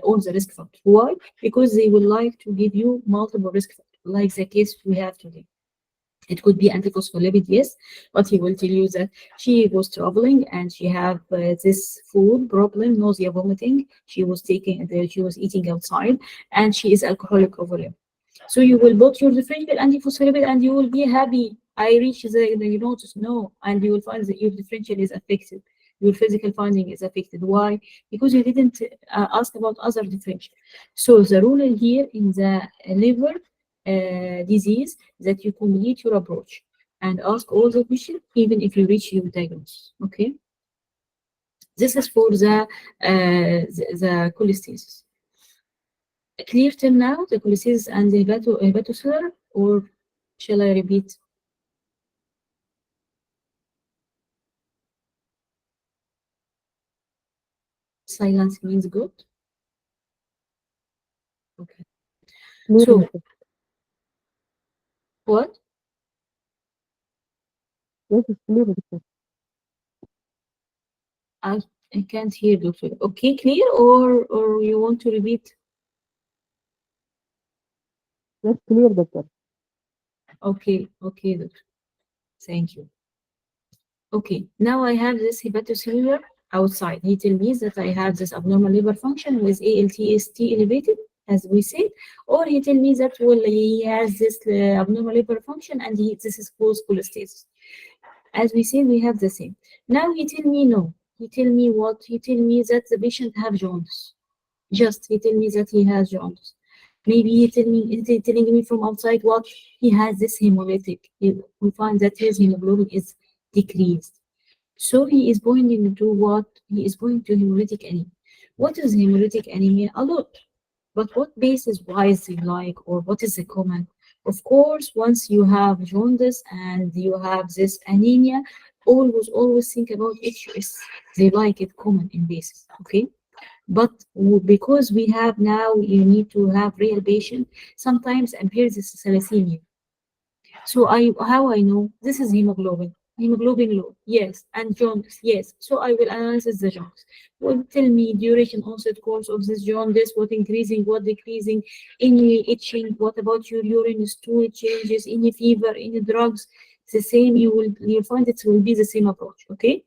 [SPEAKER 1] all the risk factors. Why? Because they would like to give you multiple risk factors, like the case we have today. It could be antiphospholipid, yes, but he will tell you that she was traveling and she have this food problem, nausea, vomiting. She was eating outside, and she is alcoholic over it. So you will put your differential antiphospholipid, and you will be happy. I reach the you notice no, and you will find that your differential is affected. Your physical finding is affected. Why? Because you didn't ask about other differential. So the rule here in the liver disease that you complete your approach and ask all the questions, even if you reach your diagnosis. Okay, this is for the cholestasis. Clear till now, the cholestasis and the hepatocellular, or shall I repeat? Silence means good. Okay.
[SPEAKER 3] clear
[SPEAKER 1] So
[SPEAKER 3] doctor.
[SPEAKER 1] what?
[SPEAKER 3] Yes, it's clear doctor.
[SPEAKER 1] I I can't hear, doctor. Okay, clear, or you want to repeat?
[SPEAKER 3] Yes, clear doctor.
[SPEAKER 1] Okay, okay, doctor. Thank you. Okay, now I have this hepatocellular outside. He tells me that I have this abnormal liver function with ALT/AST elevated, as we said, or he tells me that well he has this abnormal liver function and this is called cholestasis. As we said, we have the same. Now he tell me no. He tell me what? He tell me that the patient have jaundice. Just he tell me that he has jaundice. Maybe he telling me from outside what he has this hemolytic. We find that his hemoglobin is decreased. So he is pointing to what? He is pointing to hemolytic anemia. What is hemolytic anemia? A lot. But what basis wise they like, or what is the common? Of course, once you have jaundice and you have this anemia, always think about HUS. They like it common in basis, okay? But because we have now, you need to have real patient, sometimes appears this thalassemia. So how I know this is hemoglobin. Hemoglobin low, yes, and jaundice, yes. So I will analyze the jaundice. Will tell me duration, onset, course of this jaundice, what increasing, what decreasing, any itching, what about your urine stool changes, any fever, any drugs. The same, you'll find it will be the same approach. Okay.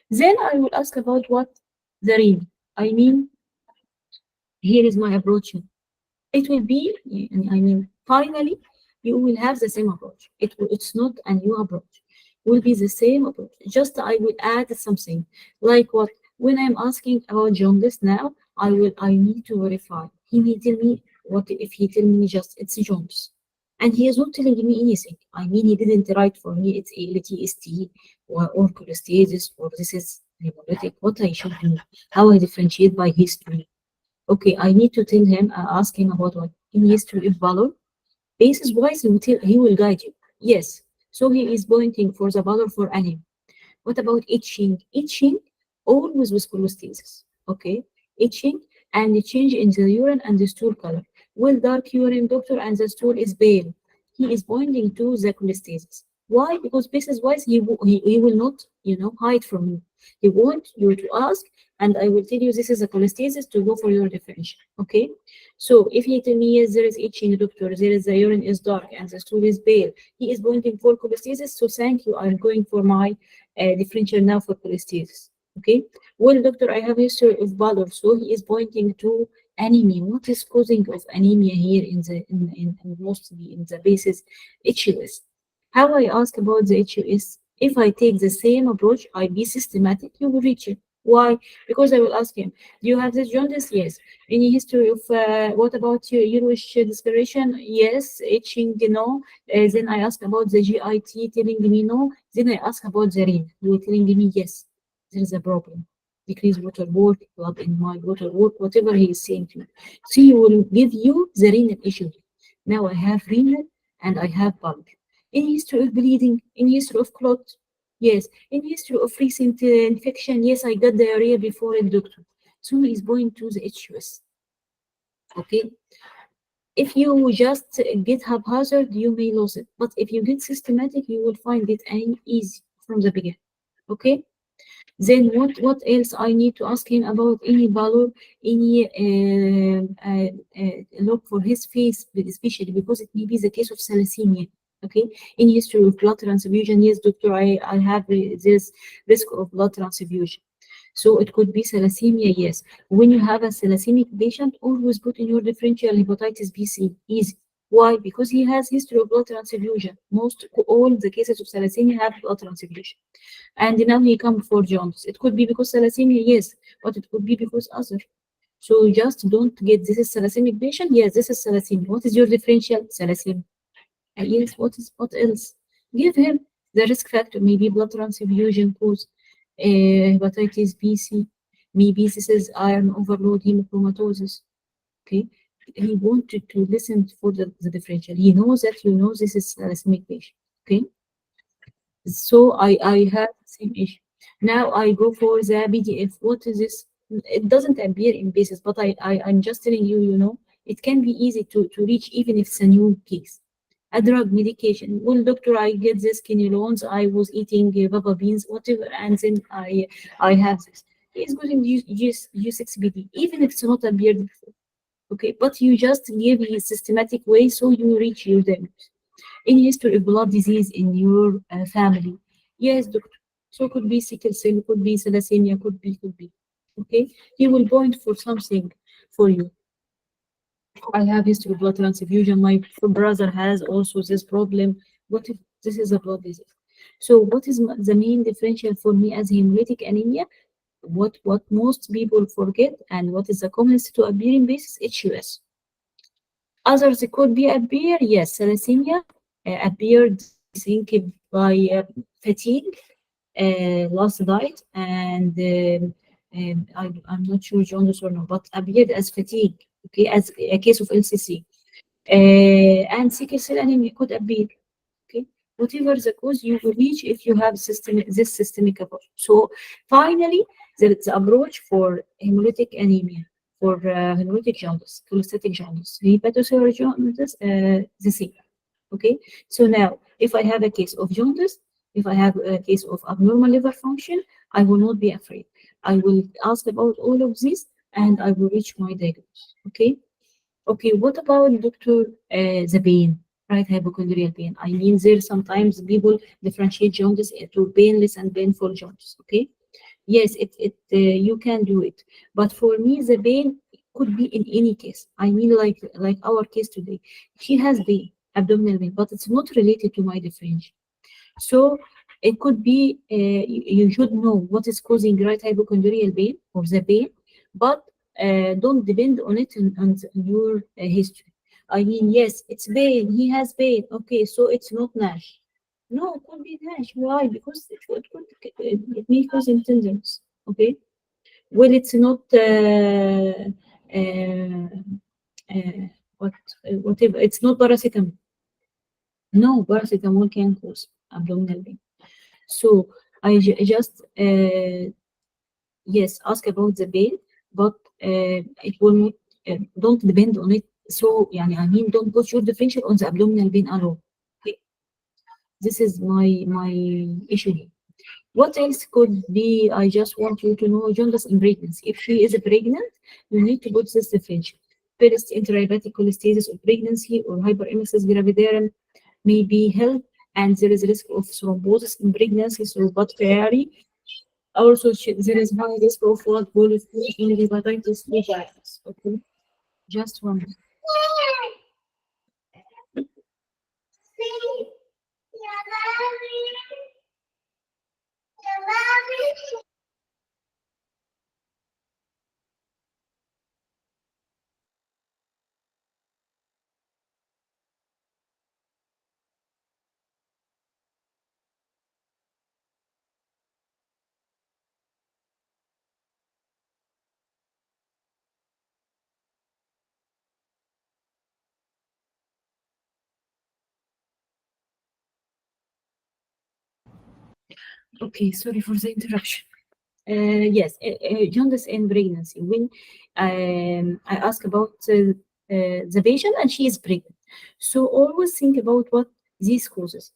[SPEAKER 1] Then I will ask about what the ring. I mean, here is my approach. It will be, I mean, finally, you will have the same approach. It's not a new approach. It will be the same approach. Just I will add something like what when I'm asking about jaundice now, I need to verify. He may tell me what if he tell me just it's jaundice. And he is not telling me anything. I mean, he didn't write for me it's ALTST or cholestasis or this is hemolytic. What I should do, how I differentiate by history. Okay, I need to tell him, ask him about what in history of valor. Basis wise, he will guide you. Yes. So he is pointing for the valor for anemia. What about itching? Itching always with cholestasis. Okay, itching and the change in the urine and the stool color. Well, dark urine, doctor, and the stool is pale. He is pointing to the cholestasis. Why? Because basis wise, he will not, hide from you. He want you to ask, and I will tell you this is a cholestasis to go for your differential. Okay. So if he tell me yes, there is itching, doctor, there is the urine is dark and the stool is pale, he is pointing for cholestasis. So thank you. I'm going for my differential now for cholestasis. Okay. Well, doctor, I have history of valor, so he is pointing to anemia. What is causing of anemia here in mostly in the basis HUS? How I ask about the HUS? If I take the same approach, I be systematic, you will reach it. Why? Because I will ask him, do you have this jaundice? Yes. Any history of what about your yellowish discoloration? Yes. Itching? No. Then I ask about the GIT, telling me no. Then I ask about the rain. You are telling me yes. There is a problem. Decrease water work, blood in my water work, whatever he is saying to you. So he will give you the renal issue. Now I have renal and I have bulk. In history of bleeding, in history of clot, yes. In history of recent infection, yes, I got diarrhea before a doctor. So he's going to the HUS. Okay. If you just get haphazard, you may lose it. But if you get systematic, you will find it easy from the beginning. Okay. Then what else I need to ask him about any valor, any look for his face, especially because it may be the case of thalassemia. Okay, in history of blood transfusion, yes, doctor, I have this risk of blood transfusion. So it could be thalassemia, yes. When you have a thalassemic patient, always put in your differential hepatitis B, C, easy. Why? Because he has history of blood transfusion. Most all the cases of thalassemia have blood transfusion. And now he come for jaundice. It could be because thalassemia, yes, but it could be because other. So just don't get this is thalassemia patient. Yes, this is thalassemia. What is your differential? Thalassemia. Yes, what else? Give him the risk factor, maybe blood transfusion cause, hepatitis B, C. Maybe this is iron overload, hemochromatosis. Okay. He wanted to listen for the differential. He knows that you know this is thalassemia patient. Okay. So I have the same issue. Now I go for the BDF. What is this? It doesn't appear in basis, but I'm just telling you, it can be easy to reach even if it's a new case. A drug medication. Well, doctor, I get this loans. I was eating baba beans, whatever, and then I have this. It's good in G6PD, even if it's not appeared before. Okay, but you just give a systematic way so you reach your diagnosis. Any history of blood disease in your family? Yes, doctor. So could be sickle cell, could be thalassemia, could be. Okay, he will point for something for you. I have history of blood transfusion. My brother has also this problem. What if this is a blood disease? So what is the main differential for me as hemolytic anemia? What most people forget and what is the commonest to appear in basis? HUS. Others could be appear, yes, thalassemia appeared, I think, by fatigue, last diet, and I'm not sure jaundice or not, but appeared as fatigue, okay, as a case of LCC. And sickle cell anemia could appear, okay. Whatever the cause, you will reach if you have systemic approach. So finally, there is approach for hemolytic anemia, for hemolytic jaundice, cholestatic jaundice, hepatocellular jaundice, the same. Okay, so now if I have a case of jaundice, if I have a case of abnormal liver function, I will not be afraid. I will ask about all of this and I will reach my diagnosis. Okay. Okay, what about doctor the pain, right? Hypochondrial pain. I mean, there sometimes people differentiate jaundice into painless and painful jaundice. Okay, yes, you can do it, but for me, the pain could be in any case. I mean, like our case today, she has pain, abdominal pain, but it's not related to my differential. So it could be you should know what is causing right hypochondrial pain or the pain, but don't depend on it on your history. I mean, yes, it's pain. He has pain. Okay, so it's not NASH. No, it could be NASH. Why? Because it may cause tenderness. Okay. Well, it's not uh, what whatever. It's not paracetamol. No, paracetamol can cause abdominal pain. So just yes, ask about the pain, but it will not don't depend on it. So I mean, don't put your differential on the abdominal pain alone. Okay, this is my issue here. What else could be? I just want you to know jaundice in pregnancy. If she is pregnant, you need to put this differential. First, intrahepatic cholestasis of pregnancy or hyperemesis gravidarum may be held, and there is risk of thrombosis in pregnancy, so but priori. Also, there is high risk of blood polyps in hepatitis B virus. Okay, just one. Okay, sorry for the interruption. Yes, jaundice in pregnancy. When I ask about the patient and she is pregnant, so always think about what these causes.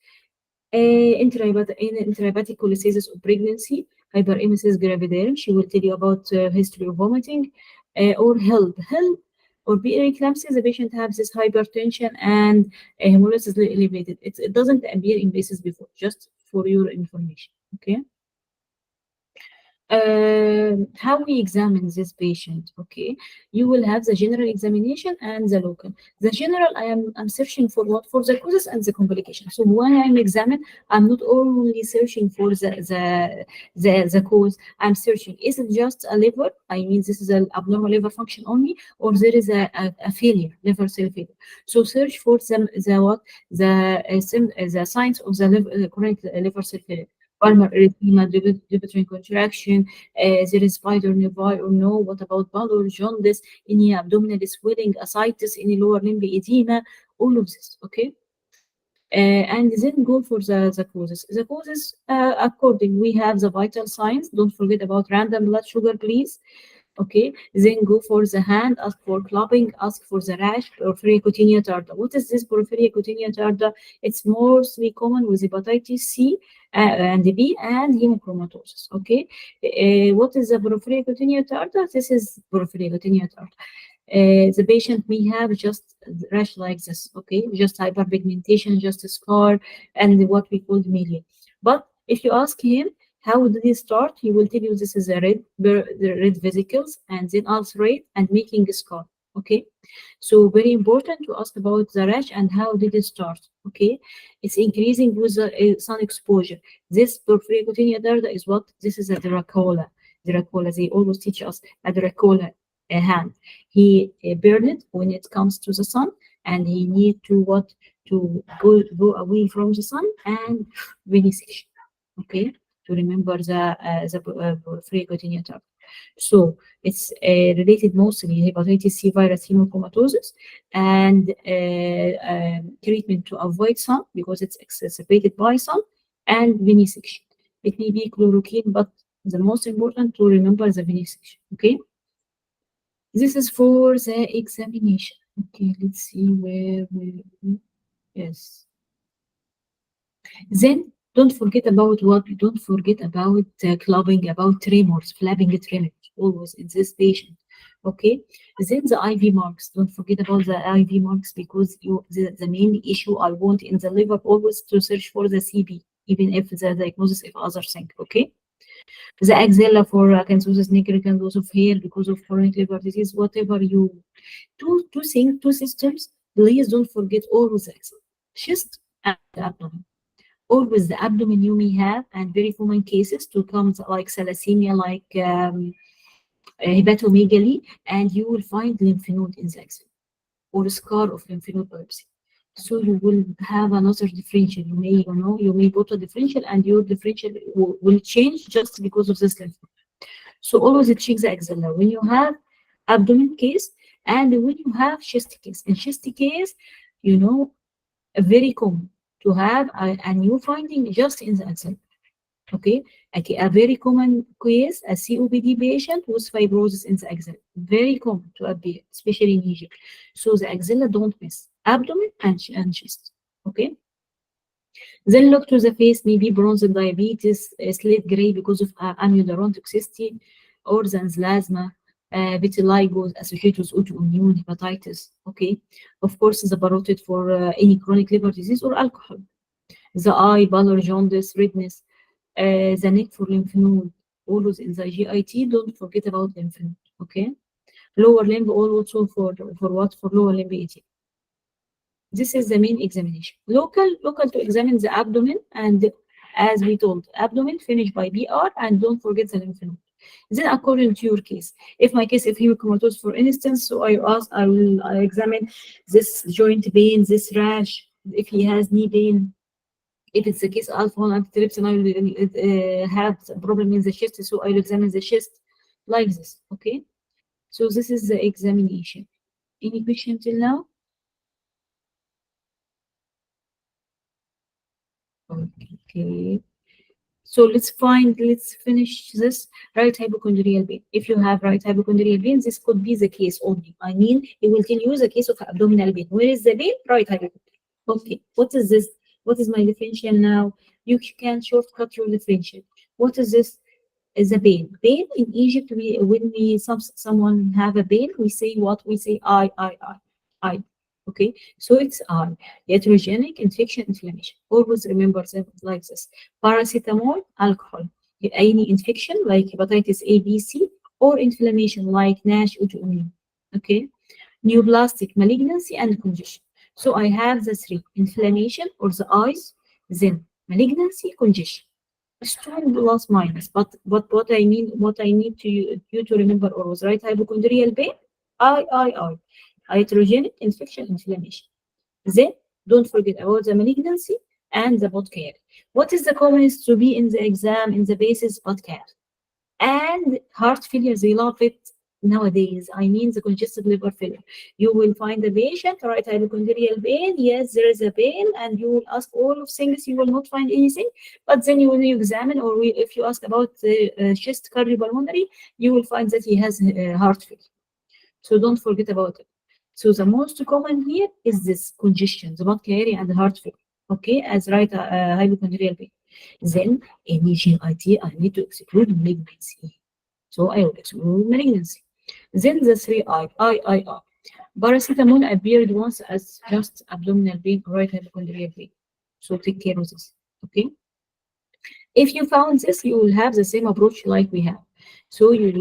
[SPEAKER 1] Intrahepatic cholestasis of pregnancy, hyperemesis gravidarum. She will tell you about history of vomiting, or HELP, or preeclampsia. The patient has this hypertension and hemolysis is elevated. It doesn't appear in basis before, just for your information. Okay. how we examine this patient. Okay, you will have the general examination and the local. The general, I'm searching for what, for the causes and the complications. So when I'm examined, I'm not only searching for the cause. I'm searching, is it just a liver, I mean this is an abnormal liver function only, or there is a failure, liver cell failure. So search for the what, the signs of the chronic liver cell failure. Palmar erythema, debitory contraction, there is spider nearby or no. What about pallor, jaundice, any abdominal swelling, ascites, any lower limb edema, all of this, okay? And then go for the causes. The causes, according, we have the vital signs. Don't forget about random blood sugar, please. Okay, then go for the hand, ask for clubbing, ask for the rash, porphyria cutanea tarda. What is this porphyria cutanea tarda? It's mostly common with hepatitis C and B and hemochromatosis. Okay, what is the porphyria cutanea tarda? This is porphyria cutanea tarda. The patient may have just rash like this, okay, just hyperpigmentation, just a scar, and what we call milieu. But if you ask him, how did it start? He will tell you this is a the red vesicles, and then ulcerate and making a scar. Okay, so very important to ask about the rash and how did it start. Okay, it's increasing with the sun exposure. This porphyria cutanea tarda is what? This is a Dracola. Dracola. They always teach us a Dracola hand. He burned it when it comes to the sun, and he need to what? To go away from the sun and veneration. Okay, to remember the free continuous target. So it's related mostly hepatitis C virus hemochromatosis and treatment to avoid sun because it's exacerbated by sun and venesection. It may be chloroquine, but the most important to remember the venesection. Okay, this is for the examination. Okay, let's see where yes. Then don't forget about what? Don't forget about clubbing, about tremors, flapping tremors, always in this patient. Okay. Then the IV marks. Don't forget about the IV marks because the main issue I want in the liver always to search for the CB, even if the diagnosis of other thing. Okay. The axilla for cancerous nigricans, loss of hair because of chronic liver disease, whatever you two things, two systems. Please don't forget always the axilla, chest and abdomen. Always the abdomen you may have, and very common cases to come like thalassemia, like hepatomegaly, and you will find lymph node in the axilla or scar of lymph node biopsy. So you will have another differential. You may put a differential, and your differential will change just because of this lymph node. So always check the axilla when you have abdomen case and when you have chest case. In chest case, you know, very common to have a new finding just in the axilla. Okay, a very common case, a COPD patient with fibrosis in the axilla. Very common to appear, especially in Egypt. So the axilla don't miss abdomen and chest. Okay. Then look to the face, maybe bronze diabetes, slate gray because of amiodarone toxicity, or xanthelasma, vitiligo associated with autoimmune hepatitis. Okay, of course, the parotid for any chronic liver disease or alcohol. The eye, pallor, jaundice, redness, the neck for lymph node, always in the GIT. Don't forget about lymph node. Okay, lower limb also for what? For lower limb edema. This is the main examination. Local to examine the abdomen, and as we told, abdomen finished by BR, and don't forget the lymph node. Then according to your case, if my case, if hemochromatosis, for instance, so I will examine this joint pain, this rash, if he has knee pain. If it's the case alpha-1 antitrypsin, I will have a problem in the chest, so I will examine the chest like this. Okay, so this is the examination. Any question till now? Okay. So let's finish this right hypochondrial pain. If you have right hypochondrial pain, this could be the case only. I mean, it will tell you the case of abdominal pain. Where is the pain? Right hypochondrial. Okay, what is this? What is my differential now? You can shortcut your differential. What is this? Is a pain. Pain in Egypt, when someone have a pain, we say what? We say I. Okay, so it's I. Iatrogenic infection, inflammation. Always remember them like this. Paracetamol, alcohol. any infection like hepatitis A, B, C, or inflammation like NASH autoimmune. Okay, neoplastic malignancy and congestion. So I have the three: inflammation or the eyes, then malignancy, congestion. Strong plus minus, but what I need to you to remember always, right? Hypochondrial pain, I, iatrogenic infection, inflammation. Then don't forget about the malignancy and the bot care. What is the commonest to be in the exam in the basis bot care? And heart failure, they love it nowadays. I mean the congestive liver failure. You will find the patient, right? Hypochondrial pain. Yes, there is a pain, and you will ask all of things. You will not find anything. But then when you examine, or if you ask about the chest cardiopulmonary, you will find that he has heart failure. So don't forget about it. So the most common here is this congestion, the blood carrier and the heart failure. Okay, as right, hypochondrial pain. Then any GIT, I need to exclude malignancy. So I will exclude malignancy. Then the three I. Paracetamol appeared once as just abdominal pain, right, hypochondrial pain. So take care of this. Okay. If you found this, you will have the same approach like we have. So you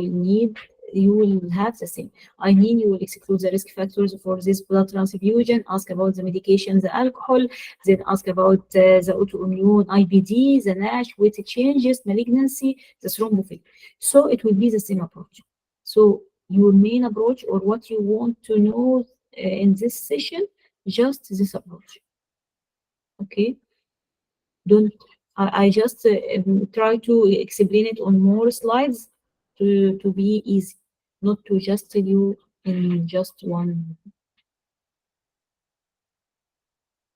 [SPEAKER 1] will have the same. I mean, you will exclude the risk factors for this blood transfusion, ask about the medication, the alcohol, then ask about the autoimmune IBD, the NASH, weight changes, malignancy, the thrombophilia. So it will be the same approach. So your main approach, or what you want to know in this session, just this approach. Okay. Don't I just try to explain it on more slides to be easy, not to just tell you in just one.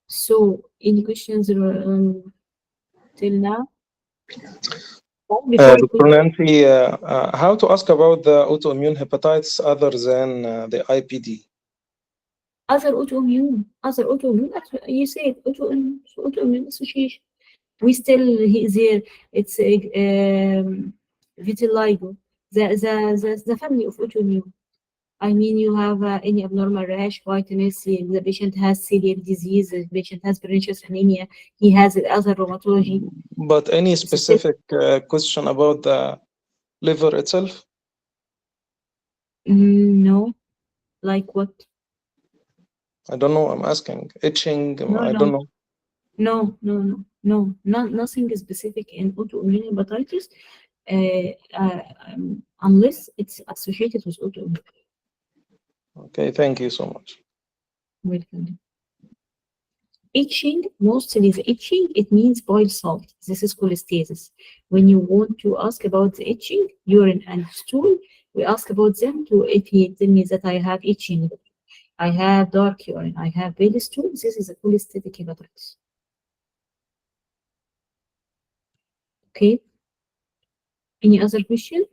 [SPEAKER 1] So, any questions till now? Before
[SPEAKER 4] Dr. Nancy, how to ask about the autoimmune hepatitis other than the IPD?
[SPEAKER 1] other autoimmune, you said autoimmune association. We still there. It's vitiligo, the family of autoimmune. I mean, you have any abnormal rash, whiteness, the patient has celiac disease, the patient has pernicious anemia, he has other rheumatology.
[SPEAKER 4] But any
[SPEAKER 1] It's still,
[SPEAKER 4] specific question about the liver itself?
[SPEAKER 1] no, like what?
[SPEAKER 4] I don't know. I'm asking. Itching.
[SPEAKER 1] No,
[SPEAKER 4] I
[SPEAKER 1] no,
[SPEAKER 4] don't know.
[SPEAKER 1] nothing specific in autoimmune hepatitis, unless it's associated with autoimmune.
[SPEAKER 4] Okay. Thank you so much.
[SPEAKER 1] Welcome. Itching, mostly the itching, it means bile salt. This is cholestasis. When you want to ask about the itching, urine and stool, we ask about them to, if he tell me that I have itching, I have dark urine, I have pale stool, this is a cholestatic hepatitis. Okay. Any other question?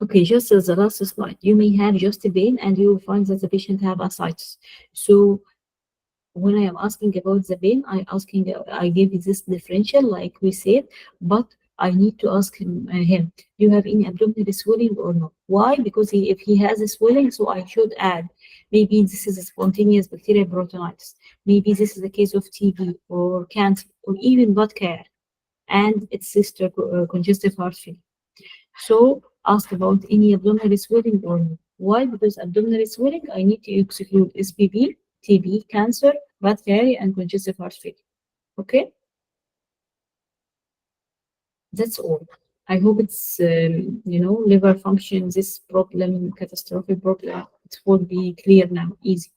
[SPEAKER 1] Okay, just as the last slide, you may have just a pain and you will find that the patient have ascites. So when I am asking about the pain, I gave you this differential, like we said, but I need to ask him, do you have any abdominal swelling or not? Why? Because if he has a swelling, so I should add, maybe this is a spontaneous bacterial peritonitis. Maybe this is a case of TB or cancer or even blood care and its sister congestive heart failure. So ask about any abdominal swelling or not. Why? Because abdominal swelling, I need to exclude SPB, TB, cancer, bad carry, and congestive heart failure. Okay? That's all. I hope it's, liver function, this problem, catastrophic problem, it will be clear now, easy.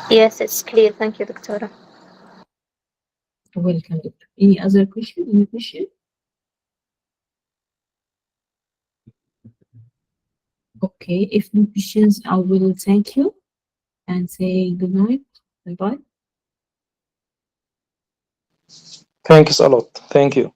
[SPEAKER 2] Yes, it's clear. Thank you, Doctora.
[SPEAKER 1] Welcome, doctor. Any other question? Any question? Okay, if no questions, I will thank you and say good night. Bye-bye.
[SPEAKER 4] Thanks a lot. Thank you.